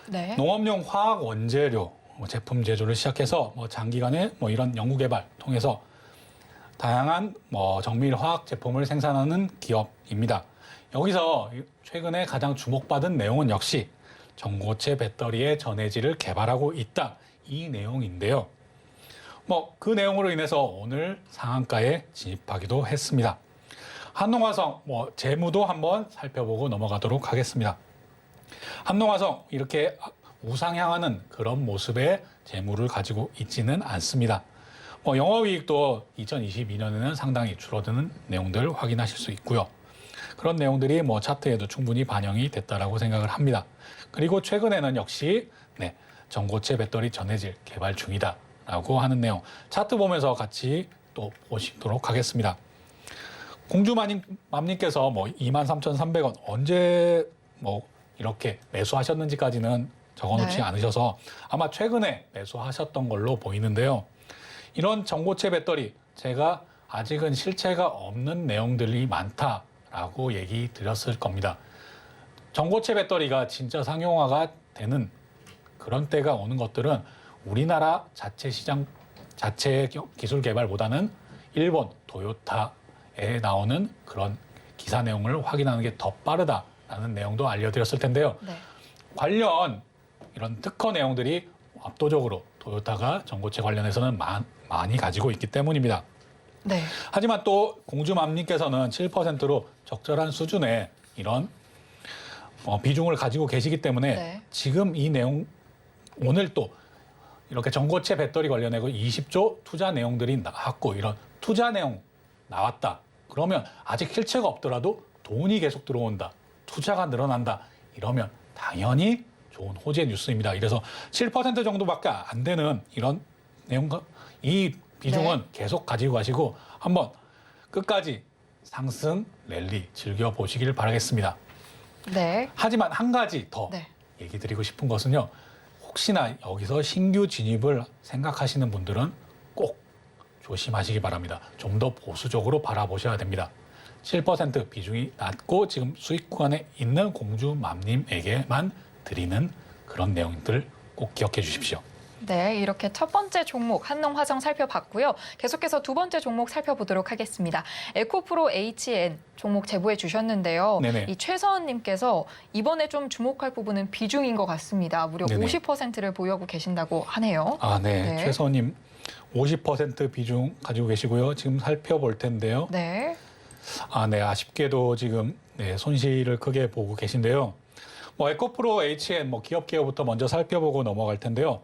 S2: 네.
S3: 농업용 화학 원재료 제품 제조를 시작해서 뭐 장기간의 뭐 이런 연구 개발 통해서 다양한 뭐 정밀 화학 제품을 생산하는 기업입니다. 여기서 최근에 가장 주목받은 내용은 역시 전고체 배터리의 전해질을 개발하고 있다 이 내용인데요. 뭐 그 내용으로 인해서 오늘 상한가에 진입하기도 했습니다. 한농화성 뭐 재무도 한번 살펴보고 넘어가도록 하겠습니다. 한농화성 이렇게 우상향하는 그런 모습의 재무를 가지고 있지는 않습니다. 뭐 영업이익도 2022년에는 상당히 줄어드는 내용들 확인하실 수 있고요. 그런 내용들이 뭐 차트에도 충분히 반영이 됐다라고 생각을 합니다. 그리고 최근에는 역시 네, 전고체 배터리 전해질 개발 중이다라고 하는 내용 차트 보면서 같이 또 보시도록 하겠습니다. 공주맘님께서 뭐 23,300원 언제 뭐 이렇게 매수하셨는지까지는 적어놓지
S2: 네.
S3: 않으셔서 아마 최근에 매수하셨던 걸로 보이는데요. 이런 전고체 배터리 제가 아직은 실체가 없는 내용들이 많다라고 얘기 드렸을 겁니다. 전고체 배터리가 진짜 상용화가 되는 그런 때가 오는 것들은 우리나라 자체 시장, 자체 기술 개발보다는 일본 도요타에 나오는 그런 기사 내용을 확인하는 게 더 빠르다라는 내용도 알려드렸을 텐데요.
S2: 네.
S3: 관련 이런 특허 내용들이 압도적으로 도요타가 전고체 관련해서는 많이 가지고 있기 때문입니다.
S2: 네.
S3: 하지만 또 공주맘님께서는 7%로 적절한 수준의 이런 비중을 가지고 계시기 때문에
S2: 네.
S3: 지금 이 내용 오늘 또 이렇게 전고체 배터리 관련해서 20조 투자 내용들이 나왔고 이런 투자 내용 나왔다. 그러면 아직 실체가 없더라도 돈이 계속 들어온다. 투자가 늘어난다. 이러면 당연히 좋은 호재 뉴스입니다. 이래서 7% 정도밖에 안 되는 이런 내용과 이 비중은
S2: 네.
S3: 계속 가지고 가시고 한번 끝까지 상승 랠리 즐겨보시길 바라겠습니다.
S2: 네.
S3: 하지만 한 가지 더
S2: 네.
S3: 얘기 드리고 싶은 것은요. 혹시나 여기서 신규 진입을 생각하시는 분들은 꼭 조심하시기 바랍니다. 좀 더 보수적으로 바라보셔야 됩니다. 7% 비중이 낮고 지금 수익 구간에 있는 공주맘님에게만 드리는 그런 내용들 꼭 기억해 주십시오.
S2: 네, 이렇게 첫 번째 종목 한농화성 살펴봤고요. 계속해서 두 번째 종목 살펴보도록 하겠습니다. 에코프로 HN 종목 제보해 주셨는데요.
S3: 네네.
S2: 이 최서은님께서 이번에 좀 주목할 부분은 비중인 것 같습니다. 무려
S3: 네네.
S2: 50%를 보유하고 계신다고 하네요.
S3: 아, 네.
S2: 네.
S3: 최서님 50% 비중 가지고 계시고요. 지금 살펴볼 텐데요.
S2: 네,
S3: 아, 네. 아쉽게도 지금 네, 손실을 크게 보고 계신데요. 에코프로 HN 기업 기업부터 먼저 살펴보고 넘어갈 텐데요.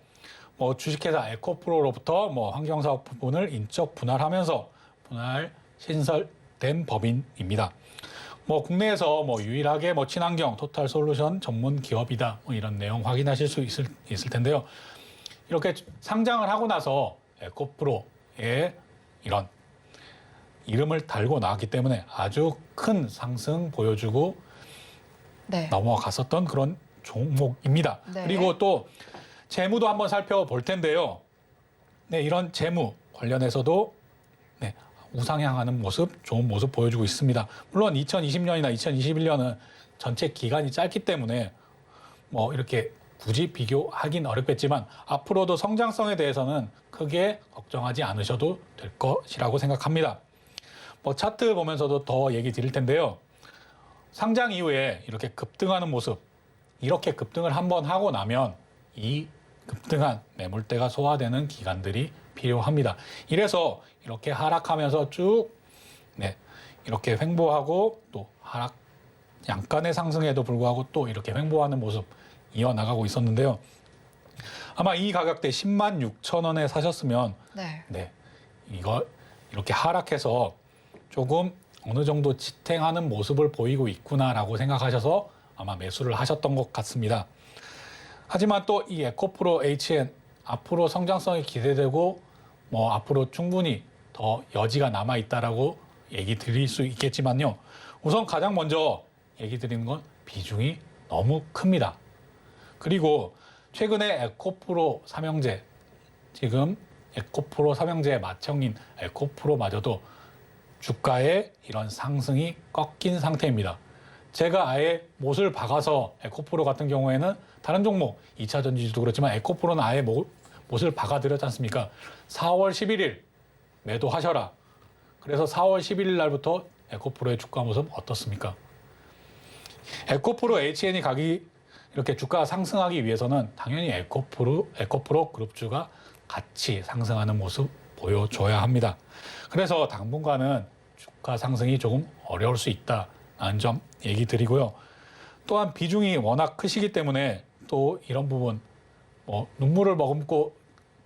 S3: 주식회사 에코프로로부터 환경사업 부분을 인적 분할하면서 분할 신설된 법인입니다. 국내에서 유일하게 친환경 토탈 솔루션 전문 기업이다. 이런 내용 확인하실 수 있을 텐데요. 이렇게 상장을 하고 나서 에코프로의 이런 이름을 달고 나왔기 때문에 아주 큰 상승 보여주고
S2: 네.
S3: 넘어갔었던 그런 종목입니다.
S2: 네.
S3: 그리고 또 재무도 한번 살펴볼 텐데요. 네, 이런 재무 관련해서도 네, 우상향하는 모습, 좋은 모습 보여주고 있습니다. 물론 2020년이나 2021년은 전체 기간이 짧기 때문에 이렇게 굳이 비교하긴 어렵겠지만 앞으로도 성장성에 대해서는 크게 걱정하지 않으셔도 될 것이라고 생각합니다. 차트 보면서도 더 얘기 드릴 텐데요. 상장 이후에 이렇게 급등하는 모습, 이렇게 급등을 한번 하고 나면 이 급등한 매물대가 소화되는 기간들이 필요합니다. 이래서 이렇게 하락하면서 쭉 이렇게 횡보하고 또 하락 약간의 상승에도 불구하고 또 이렇게 횡보하는 모습 이어나가고 있었는데요. 아마 이 가격대 10만 6천 원에 사셨으면 이거 이렇게 하락해서 조금 어느 정도 지탱하는 모습을 보이고 있구나라고 생각하셔서 아마 매수를 하셨던 것 같습니다. 하지만 또 이 에코프로 HN 앞으로 성장성이 기대되고 앞으로 충분히 더 여지가 남아 있다라고 얘기 드릴 수 있겠지만요. 우선 가장 먼저 얘기 드리는 건 비중이 너무 큽니다. 그리고 최근에 에코프로 삼형제 지금 에코프로 삼형제의 맏형인 에코프로마저도 주가의 이런 상승이 꺾인 상태입니다. 제가 아예 못을 박아서 에코프로 같은 경우에는 다른 종목 2차 전지도 그렇지만 에코프로는 아예 못을 박아드렸지 않습니까? 4월 11일 매도하셔라. 그래서 4월 11일 날부터 에코프로의 주가 모습 어떻습니까? 에코프로 HN이 이렇게 주가가 상승하기 위해서는 당연히 에코프로 그룹주가 같이 상승하는 모습 보여줘야 합니다. 그래서 당분간은 주가 상승이 조금 어려울 수 있다는 점 얘기 드리고요. 또한 비중이 워낙 크시기 때문에 또 이런 부분 눈물을 머금고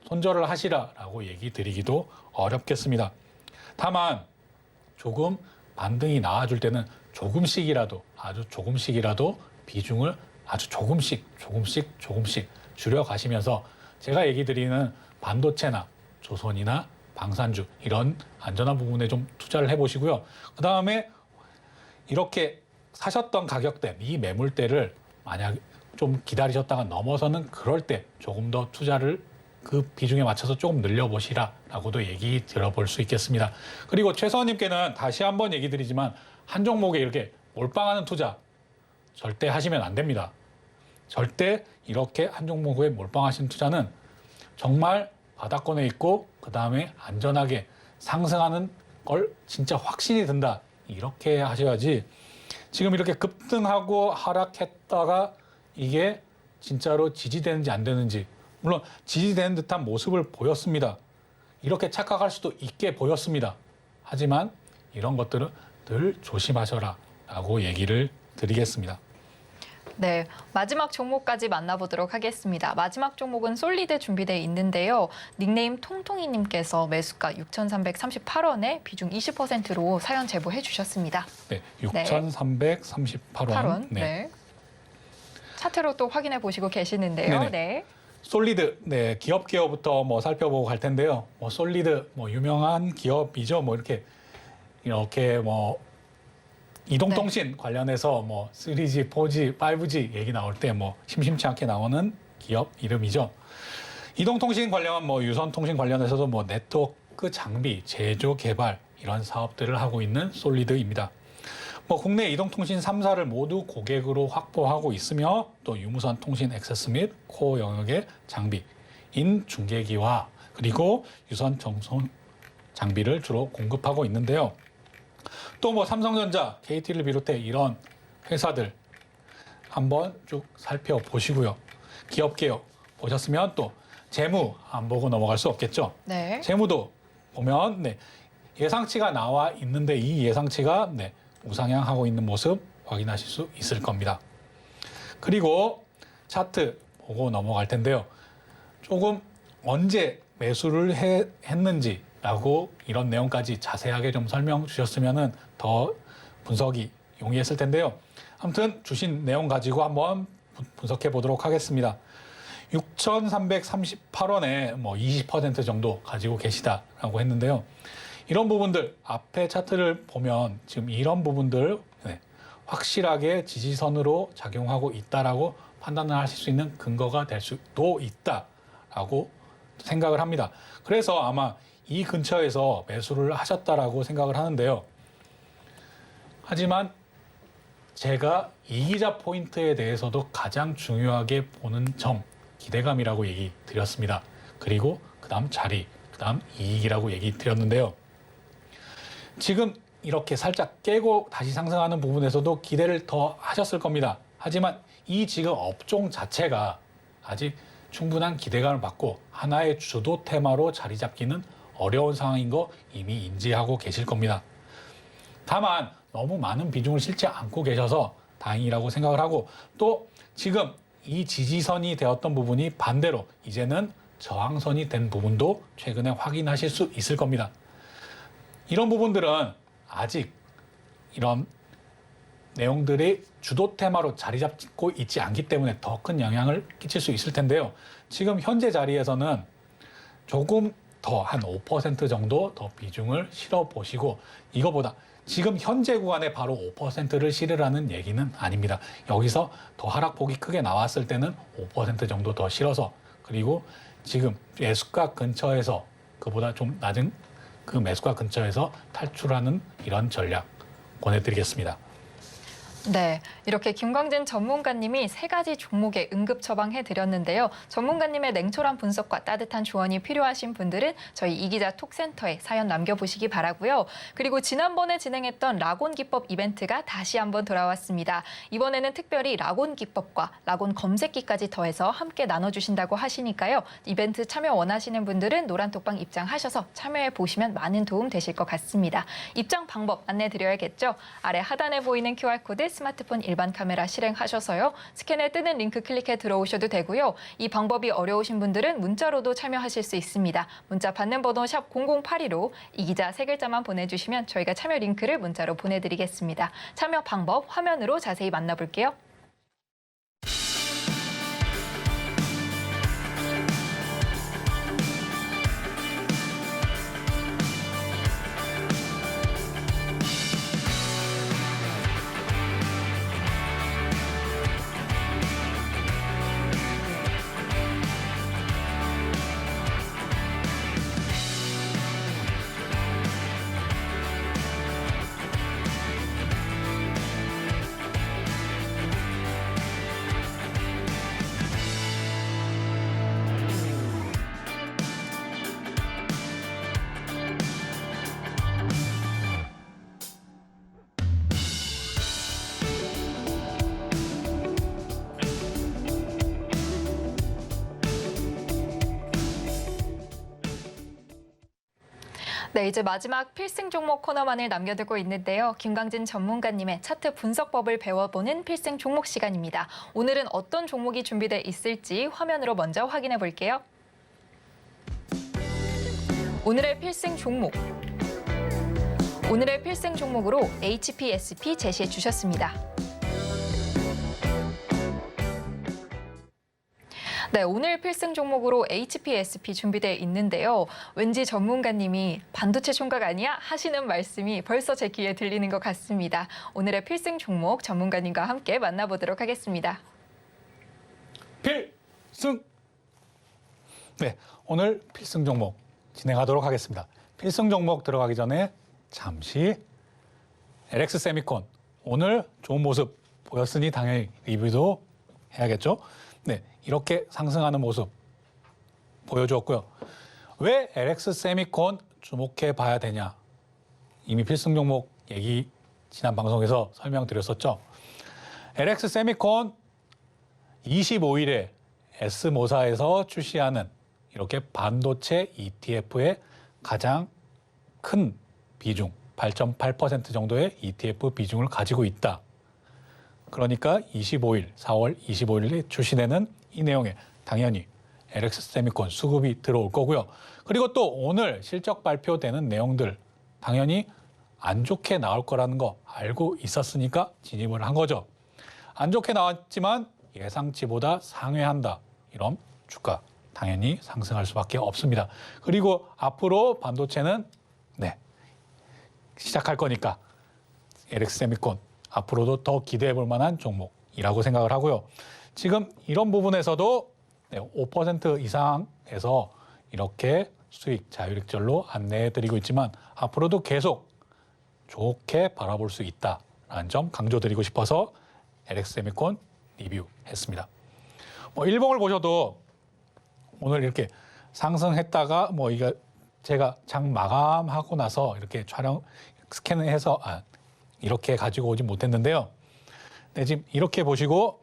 S3: 손절을 하시라라고 얘기 드리기도 어렵겠습니다. 다만 조금 반등이 나와줄 때는 아주 조금씩이라도 비중을 아주 조금씩 줄여가시면서 제가 얘기 드리는 반도체나 조선이나 방산주 이런 안전한 부분에 좀 투자를 해보시고요. 그 다음에 이렇게 사셨던 가격대, 이 매물대를 만약 좀 기다리셨다가 넘어서는 그럴 때 조금 더 투자를 그 비중에 맞춰서 조금 늘려보시라라고도 얘기 들어볼 수 있겠습니다. 그리고 최서원님께는 다시 한번 얘기 드리지만 한 종목에 이렇게 몰빵하는 투자 절대 하시면 안 됩니다. 절대 이렇게 한 종목에 몰빵하신 투자는 정말 바닥권에 있고 그 다음에 안전하게 상승하는 걸 진짜 확신이 든다. 이렇게 하셔야지 지금 이렇게 급등하고 하락했다가 이게 진짜로 지지되는지 안 되는지 물론 지지되는 듯한 모습을 보였습니다. 이렇게 착각할 수도 있게 보였습니다. 하지만 이런 것들은 늘 조심하셔라 라고 얘기를 드리겠습니다.
S2: 네, 마지막 종목까지 만나보도록 하겠습니다. 마지막 종목은 솔리드 준비되어 있는데요. 닉네임 통통이님께서 매수가 6,338원에 비중 20%로 사연 제보해 주셨습니다.
S3: 네, 6,338원.
S2: 네. 차트로 또 확인해 보시고 계시는데요.
S3: 네네.
S2: 네.
S3: 솔리드, 기업 기업부터 살펴보고 갈 텐데요. 솔리드, 유명한 기업이죠. 이렇게 이동통신 관련해서 뭐 3G, 4G, 5G 얘기 나올 때 뭐 심심치 않게 나오는 기업 이름이죠. 이동통신 관련 뭐 유선통신 관련해서도 뭐 네트워크 장비, 제조, 개발 이런 사업들을 하고 있는 솔리드입니다. 뭐 국내 이동통신 3사를 모두 고객으로 확보하고 있으며 또 유무선 통신 액세스 및 코어 영역의 장비인 중계기와 그리고 유선 정손 장비를 주로 공급하고 있는데요. 또 뭐 삼성전자, KT를 비롯해 이런 회사들 한번 쭉 살펴보시고요. 기업 개요 보셨으면 또 재무 안 보고 넘어갈 수 없겠죠.
S2: 네.
S3: 재무도 보면 예상치가 나와 있는데 이 예상치가 우상향하고 있는 모습 확인하실 수 있을 겁니다. 그리고 차트 보고 넘어갈 텐데요. 조금 언제 매수를 했는지라고 이런 내용까지 자세하게 좀 설명 주셨으면 더 분석이 용이했을 텐데요. 아무튼 주신 내용 가지고 한번 분석해 보도록 하겠습니다. 6,338원에 뭐 20% 정도 가지고 계시다라고 했는데요. 이런 부분들 앞에 차트를 보면 지금 이런 부분들 확실하게 지지선으로 작용하고 있다라고 판단을 하실 수 있는 근거가 될 수도 있다라고 생각을 합니다. 그래서 아마 이 근처에서 매수를 하셨다라고 생각을 하는데요. 하지만 제가 이기자 포인트에 대해서도 가장 중요하게 보는 점, 기대감이라고 얘기 드렸습니다. 그리고 그다음 자리, 그다음 이익이라고 얘기 드렸는데요. 지금 이렇게 살짝 깨고 다시 상승하는 부분에서도 기대를 더 하셨을 겁니다. 하지만 이 지금 업종 자체가 아직 충분한 기대감을 받고 하나의 주도 테마로 자리 잡기는 어려운 상황인 거 이미 인지하고 계실 겁니다. 다만 너무 많은 비중을 실지 않고 계셔서 다행이라고 생각을 하고 또 지금 이 지지선이 되었던 부분이 반대로 이제는 저항선이 된 부분도 최근에 확인하실 수 있을 겁니다. 이런 부분들은 아직 이런 내용들이 주도 테마로 자리 잡고 있지 않기 때문에 더 큰 영향을 끼칠 수 있을 텐데요. 지금 현재 자리에서는 조금 더 한 5% 정도 더 비중을 실어 보시고 이거보다 지금 현재 구간에 바로 5%를 실으라는 얘기는 아닙니다. 여기서 더 하락폭이 크게 나왔을 때는 5% 정도 더 실어서 그리고 지금 매수가 근처에서 그보다 좀 낮은 그 매수가 근처에서 탈출하는 이런 전략 권해드리겠습니다.
S2: 네, 이렇게 김광진 전문가님이 3가지 종목에 응급 처방해드렸는데요. 전문가님의 냉철한 분석과 따뜻한 조언이 필요하신 분들은 저희 이기자 톡센터에 사연 남겨보시기 바라고요. 그리고 지난번에 진행했던 락온 기법 이벤트가 다시 한번 돌아왔습니다. 이번에는 특별히 락온 기법과 락온 검색기까지 더해서 함께 나눠주신다고 하시니까요. 이벤트 참여 원하시는 분들은 노란톡방 입장하셔서 참여해보시면 많은 도움 되실 것 같습니다. 입장 방법 안내드려야겠죠. 아래 하단에 보이는 QR코드 스마트폰 일반 카메라 실행하셔서요. 스캔에 뜨는 링크 클릭해 들어오셔도 되고요. 이 방법이 어려우신 분들은 문자로도 참여하실 수 있습니다. 문자 받는 번호 샵 0082로 이기자 3글자만 보내주시면 저희가 참여 링크를 문자로 보내드리겠습니다. 참여 방법 화면으로 자세히 만나볼게요. 네, 이제 마지막 필승 종목 코너만을 남겨두고 있는데요. 김광진 전문가님의 차트 분석법을 배워보는 필승 종목 시간입니다. 오늘은 어떤 종목이 준비돼 있을지 화면으로 먼저 확인해 볼게요. 오늘의 필승 종목. 오늘의 필승 종목으로 HPSP 제시해 주셨습니다. 네, 오늘 필승 종목으로 HPSP 준비되어 있는데요. 왠지 전문가님이 반도체 총각 아니야? 하시는 말씀이 벌써 제 귀에 들리는 것 같습니다. 오늘의 필승 종목 전문가님과 함께 만나보도록 하겠습니다.
S3: 필승! 네, 오늘 필승 종목 진행하도록 하겠습니다. 필승 종목 들어가기 전에 잠시 LX 세미콘 오늘 좋은 모습 보였으니 당연히 리뷰도 해야겠죠. 네, 이렇게 상승하는 모습 보여주었고요. 왜 LX 세미콘 주목해 봐야 되냐? 이미 필승 종목 얘기 지난 방송에서 설명드렸었죠. LX 세미콘 25일에 S모사에서 출시하는 이렇게 반도체 ETF의 가장 큰 비중, 8.8% 정도의 ETF 비중을 가지고 있다. 그러니까 25일, 4월 25일에 출시되는 이 내용에 당연히 LX 세미콘 수급이 들어올 거고요. 그리고 또 오늘 실적 발표되는 내용들 당연히 안 좋게 나올 거라는 거 알고 있었으니까 진입을 한 거죠. 안 좋게 나왔지만 예상치보다 상회한다. 이런 주가 당연히 상승할 수밖에 없습니다. 그리고 앞으로 반도체는 시작할 거니까 LX 세미콘 앞으로도 더 기대해 볼 만한 종목이라고 생각을 하고요. 지금 이런 부분에서도 5% 이상에서 이렇게 수익 자율익절로 안내해 드리고 있지만 앞으로도 계속 좋게 바라볼 수 있다라는 점 강조드리고 싶어서 LX 세미콘 리뷰했습니다. 일봉을 보셔도 오늘 이렇게 상승했다가 이거 제가 장 마감하고 나서 이렇게 촬영 스캔해서 이렇게 가지고 오지 못했는데요. 네, 지금 이렇게 보시고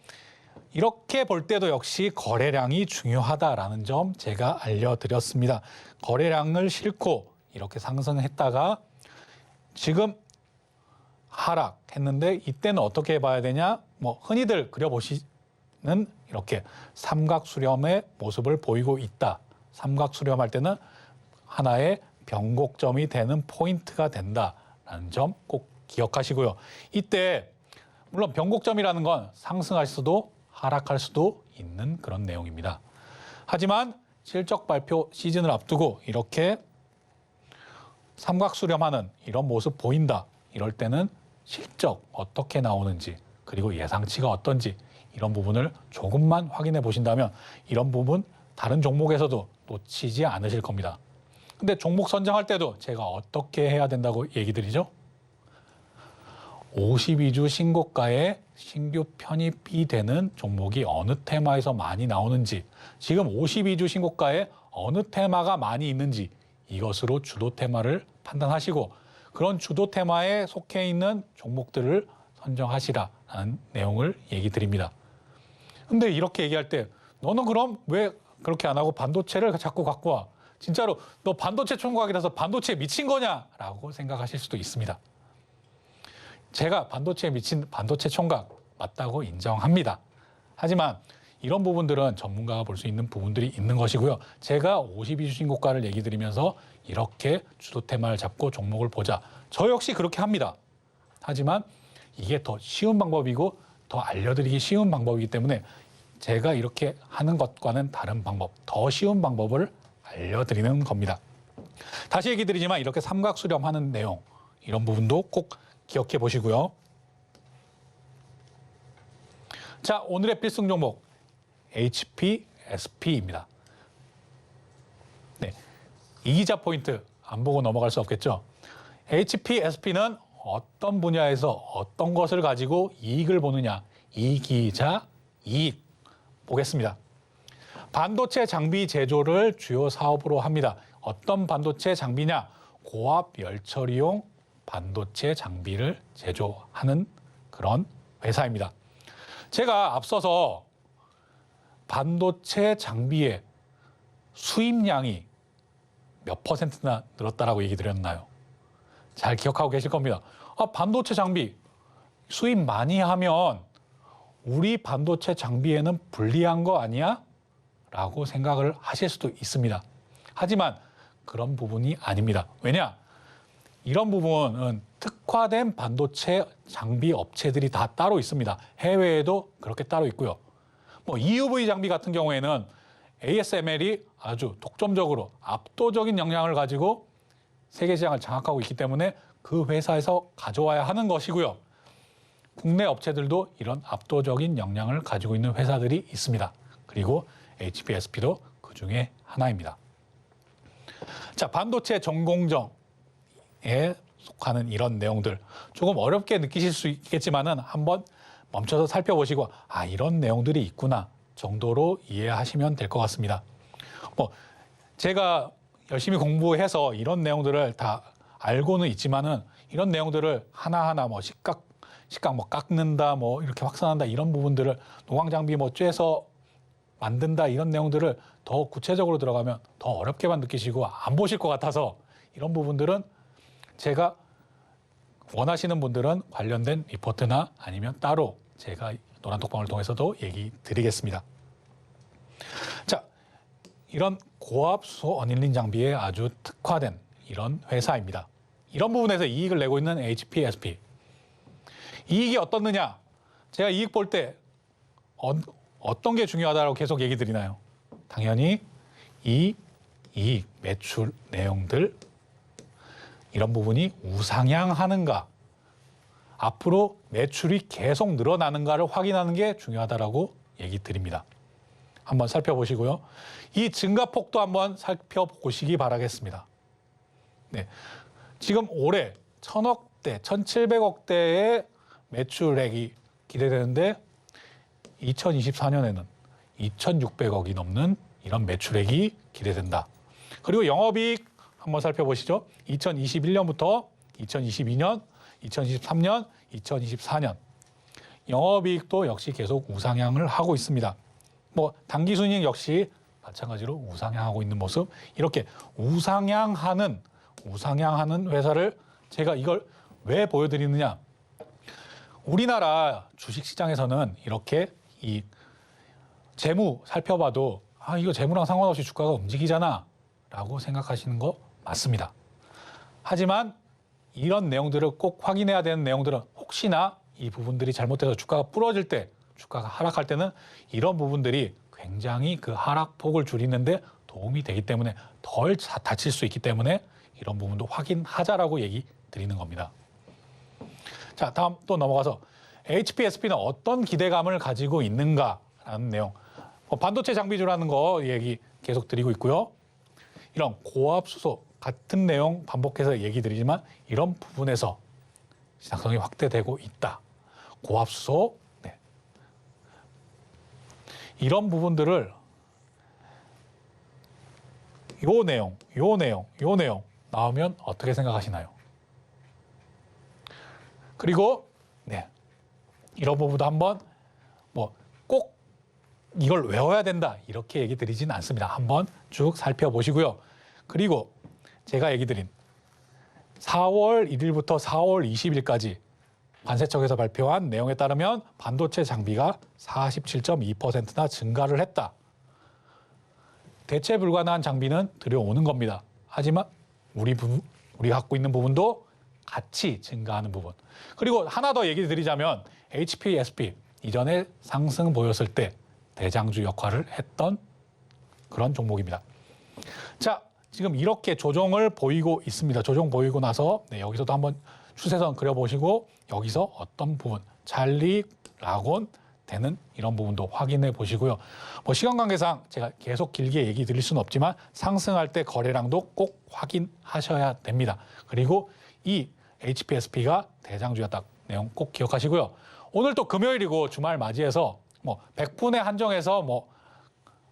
S3: 이렇게 볼 때도 역시 거래량이 중요하다라는 점 제가 알려드렸습니다. 거래량을 싣고 이렇게 상승했다가 지금 하락했는데 이때는 어떻게 봐야 되냐? 흔히들 그려보시는 이렇게 삼각수렴의 모습을 보이고 있다. 삼각수렴할 때는 하나의 변곡점이 되는 포인트가 된다라는 점 꼭 기억하시고요. 이때 물론 변곡점이라는 건 상승할 수도 하락할 수도 있는 그런 내용입니다. 하지만 실적 발표 시즌을 앞두고 이렇게 삼각수렴하는 이런 모습 보인다. 이럴 때는 실적 어떻게 나오는지 그리고 예상치가 어떤지 이런 부분을 조금만 확인해 보신다면 이런 부분 다른 종목에서도 놓치지 않으실 겁니다. 근데 종목 선정할 때도 제가 어떻게 해야 된다고 얘기 드리죠? 52주 신고가에 신규 편입이 되는 종목이 어느 테마에서 많이 나오는지 지금 52주 신고가에 어느 테마가 많이 있는지 이것으로 주도 테마를 판단하시고 그런 주도 테마에 속해 있는 종목들을 선정하시라는 내용을 얘기 드립니다. 근데 이렇게 얘기할 때 너는 그럼 왜 그렇게 안 하고 반도체를 자꾸 갖고 와? 진짜로 너 반도체 총각이라서 반도체에 미친 거냐라고 생각하실 수도 있습니다. 제가 반도체에 미친 반도체 총각 맞다고 인정합니다. 하지만 이런 부분들은 전문가가 볼 수 있는 부분들이 있는 것이고요. 제가 52주 신고가를 얘기 드리면서 이렇게 주도 테마를 잡고 종목을 보자. 저 역시 그렇게 합니다. 하지만 이게 더 쉬운 방법이고 더 알려드리기 쉬운 방법이기 때문에 제가 이렇게 하는 것과는 다른 방법, 더 쉬운 방법을 알려드리는 겁니다. 다시 얘기 드리지만 이렇게 삼각수렴하는 내용 이런 부분도 꼭 기억해 보시고요. 자, 오늘의 필승 종목 HPSP입니다. 네, 이기자 포인트 안 보고 넘어갈 수 없겠죠. HPSP는 어떤 분야에서 어떤 것을 가지고 이익을 보느냐, 이기자 이익 보겠습니다. 반도체 장비 제조를 주요 사업으로 합니다. 어떤 반도체 장비냐? 고압 열처리용 반도체 장비를 제조하는 그런 회사입니다. 제가 앞서서 반도체 장비의 수입량이 몇 퍼센트나 늘었다라고 얘기 드렸나요? 잘 기억하고 계실 겁니다. 반도체 장비 수입 많이 하면 우리 반도체 장비에는 불리한 거 아니야? 라고 생각을 하실 수도 있습니다. 하지만 그런 부분이 아닙니다. 왜냐? 이런 부분은 특화된 반도체 장비 업체들이 다 따로 있습니다. 해외에도 그렇게 따로 있고요. EUV 장비 같은 경우에는 ASML이 아주 독점적으로 압도적인 역량을 가지고 세계 시장을 장악하고 있기 때문에 그 회사에서 가져와야 하는 것이고요. 국내 업체들도 이런 압도적인 역량을 가지고 있는 회사들이 있습니다. 그리고 HPSP도 그 중에 하나입니다. 자, 반도체 전공정에 속하는 이런 내용들 조금 어렵게 느끼실 수 있겠지만은 한번 멈춰서 살펴보시고 이런 내용들이 있구나 정도로 이해하시면 될 것 같습니다. 제가 열심히 공부해서 이런 내용들을 다 알고는 있지만은 이런 내용들을 하나하나 식각 깎는다 이렇게 확산한다 이런 부분들을 노광 장비 쬐서 만든다 이런 내용들을 더 구체적으로 들어가면 더 어렵게만 느끼시고 안 보실 것 같아서 이런 부분들은 제가 원하시는 분들은 관련된 리포트나 아니면 따로 제가 노란톡방을 통해서도 얘기 드리겠습니다. 자, 이런 고압수소 어닐린 장비에 아주 특화된 이런 회사입니다. 이런 부분에서 이익을 내고 있는 HPSP. 이익이 어떻느냐? 제가 이익 볼 때 어떤 게 중요하다고 계속 얘기 드리나요? 당연히 이 이익, 매출 내용들 이런 부분이 우상향하는가, 앞으로 매출이 계속 늘어나는가를 확인하는 게 중요하다라고 얘기 드립니다. 한번 살펴보시고요. 이 증가폭도 한번 살펴보시기 바라겠습니다. 네, 지금 올해 1,000억대, 1,700억대의 매출액이 기대되는데 2024년에는 2,600억이 넘는 이런 매출액이 기대된다. 그리고 영업이익 한번 살펴보시죠. 2021년부터 2022년, 2023년, 2024년 영업이익도 역시 계속 우상향을 하고 있습니다. 당기순이익 역시 마찬가지로 우상향하고 있는 모습. 이렇게 우상향하는 회사를 제가 이걸 왜 보여드리느냐. 우리나라 주식시장에서는 이렇게 이 재무 살펴봐도 이거 재무랑 상관없이 주가가 움직이잖아 라고 생각하시는 거 맞습니다. 하지만 이런 내용들을 꼭 확인해야 되는 내용들은 혹시나 이 부분들이 잘못돼서 주가가 부러질 때, 주가가 하락할 때는 이런 부분들이 굉장히 그 하락폭을 줄이는데 도움이 되기 때문에 덜 다칠 수 있기 때문에 이런 부분도 확인하자라고 얘기 드리는 겁니다. 자, 다음 또 넘어가서 HPSP는 어떤 기대감을 가지고 있는가라는 내용. 반도체 장비주라는 거 얘기 계속 드리고 있고요. 이런 고압수소 같은 내용 반복해서 얘기 드리지만 이런 부분에서 시장성이 확대되고 있다. 고압수소, 네. 이런 부분들을 요 내용 나오면 어떻게 생각하시나요? 그리고 네, 이런 부분도 한번 꼭 이걸 외워야 된다 이렇게 얘기 드리진 않습니다. 한번 쭉 살펴보시고요. 그리고 제가 얘기 드린 4월 1일부터 4월 20일까지 관세청에서 발표한 내용에 따르면 반도체 장비가 47.2%나 증가를 했다. 대체 불가능한 장비는 들여오는 겁니다. 하지만 우리가 갖고 있는 부분도 같이 증가하는 부분. 그리고 하나 더 얘기 드리자면 HPSP 이전에 상승 보였을 때 대장주 역할을 했던 그런 종목입니다. 자, 지금 이렇게 조정을 보이고 있습니다. 조정 보이고 나서 여기서도 한번 추세선 그려보시고 여기서 어떤 부분, 찰리, 락온 되는 이런 부분도 확인해 보시고요. 시간 관계상 제가 계속 길게 얘기 드릴 수는 없지만 상승할 때 거래량도 꼭 확인하셔야 됩니다. 그리고 이 HPSP가 대장주였다 내용 꼭 기억하시고요. 오늘 또 금요일이고 주말 맞이해서 100분에 한정해서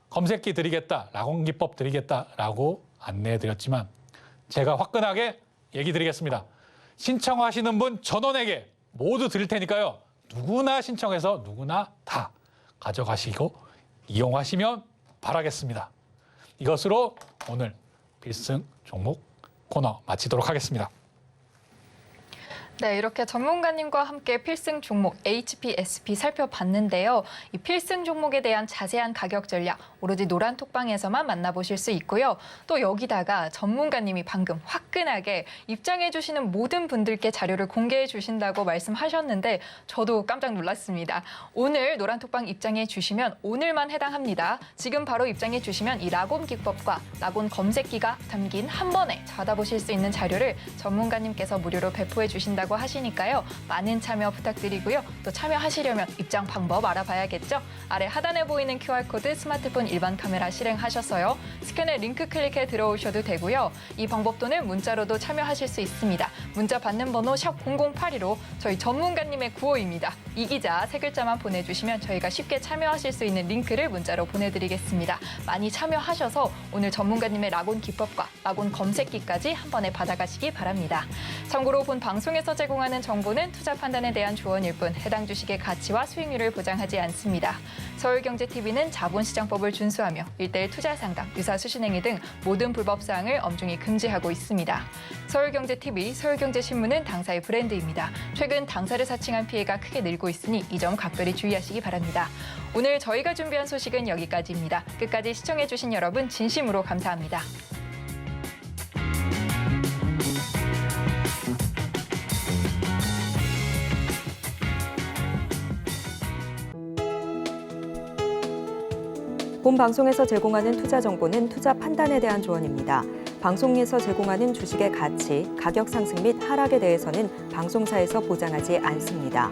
S3: 검색기 드리겠다, 락온 기법 드리겠다라고 안내해 드렸지만 제가 화끈하게 얘기 드리겠습니다. 신청하시는 분 전원에게 모두 드릴 테니까요. 누구나 신청해서 누구나 다 가져가시고 이용하시면 바라겠습니다. 이것으로 오늘 필승 종목 코너 마치도록 하겠습니다.
S2: 네, 이렇게 전문가님과 함께 필승 종목 HPSP 살펴봤는데요. 이 필승 종목에 대한 자세한 가격 전략 오로지 노란톡방에서만 만나보실 수 있고요. 또 여기다가 전문가님이 방금 화끈하게 입장해 주시는 모든 분들께 자료를 공개해 주신다고 말씀하셨는데 저도 깜짝 놀랐습니다. 오늘 노란톡방 입장해 주시면 오늘만 해당합니다. 지금 바로 입장해 주시면 이 라곤 기법과 라곤 검색기가 담긴 한 번에 받아보실 수 있는 자료를 전문가님께서 무료로 배포해 주신다고 하시니까요. 많은 참여 부탁드리고요. 또 참여하시려면 입장 방법 알아봐야겠죠. 아래 하단에 보이는 QR코드 스마트폰 일반 카메라 실행하셔서요. 스캔에 링크 클릭해 들어오셔도 되고요. 이 방법 또는 문자로도 참여하실 수 있습니다. 문자 받는 번호 샵 0082로 저희 전문가님의 구호입니다. 이 기자 세 글자만 보내주시면 저희가 쉽게 참여하실 수 있는 링크를 문자로 보내드리겠습니다. 많이 참여하셔서 오늘 전문가님의 라곤 기법과 라곤 검색기까지 한 번에 받아가시기 바랍니다. 참고로 본 방송에서 제공하는 정보는 투자 판단에 대한 조언일 뿐 해당 주식의 가치와 수익률을 보장하지 않습니다. 서울경제TV는 자본시장법을 준수하며 1:1 투자 상담, 유사 수신행위 등 모든 불법 사항을 엄중히 금지하고 있습니다. 서울경제TV, 서울경제신문은 당사의 브랜드입니다. 최근 당사를 사칭한 피해가 크게 늘고 있으니 이 점 각별히 주의하시기 바랍니다. 오늘 저희가 준비한 소식은 여기까지입니다. 끝까지 시청해주신 여러분 진심으로 감사합니다.
S1: 본 방송에서 제공하는 투자 정보는 투자 판단에 대한 조언입니다. 방송에서 제공하는 주식의 가치, 가격 상승 및 하락에 대해서는 방송사에서 보장하지 않습니다.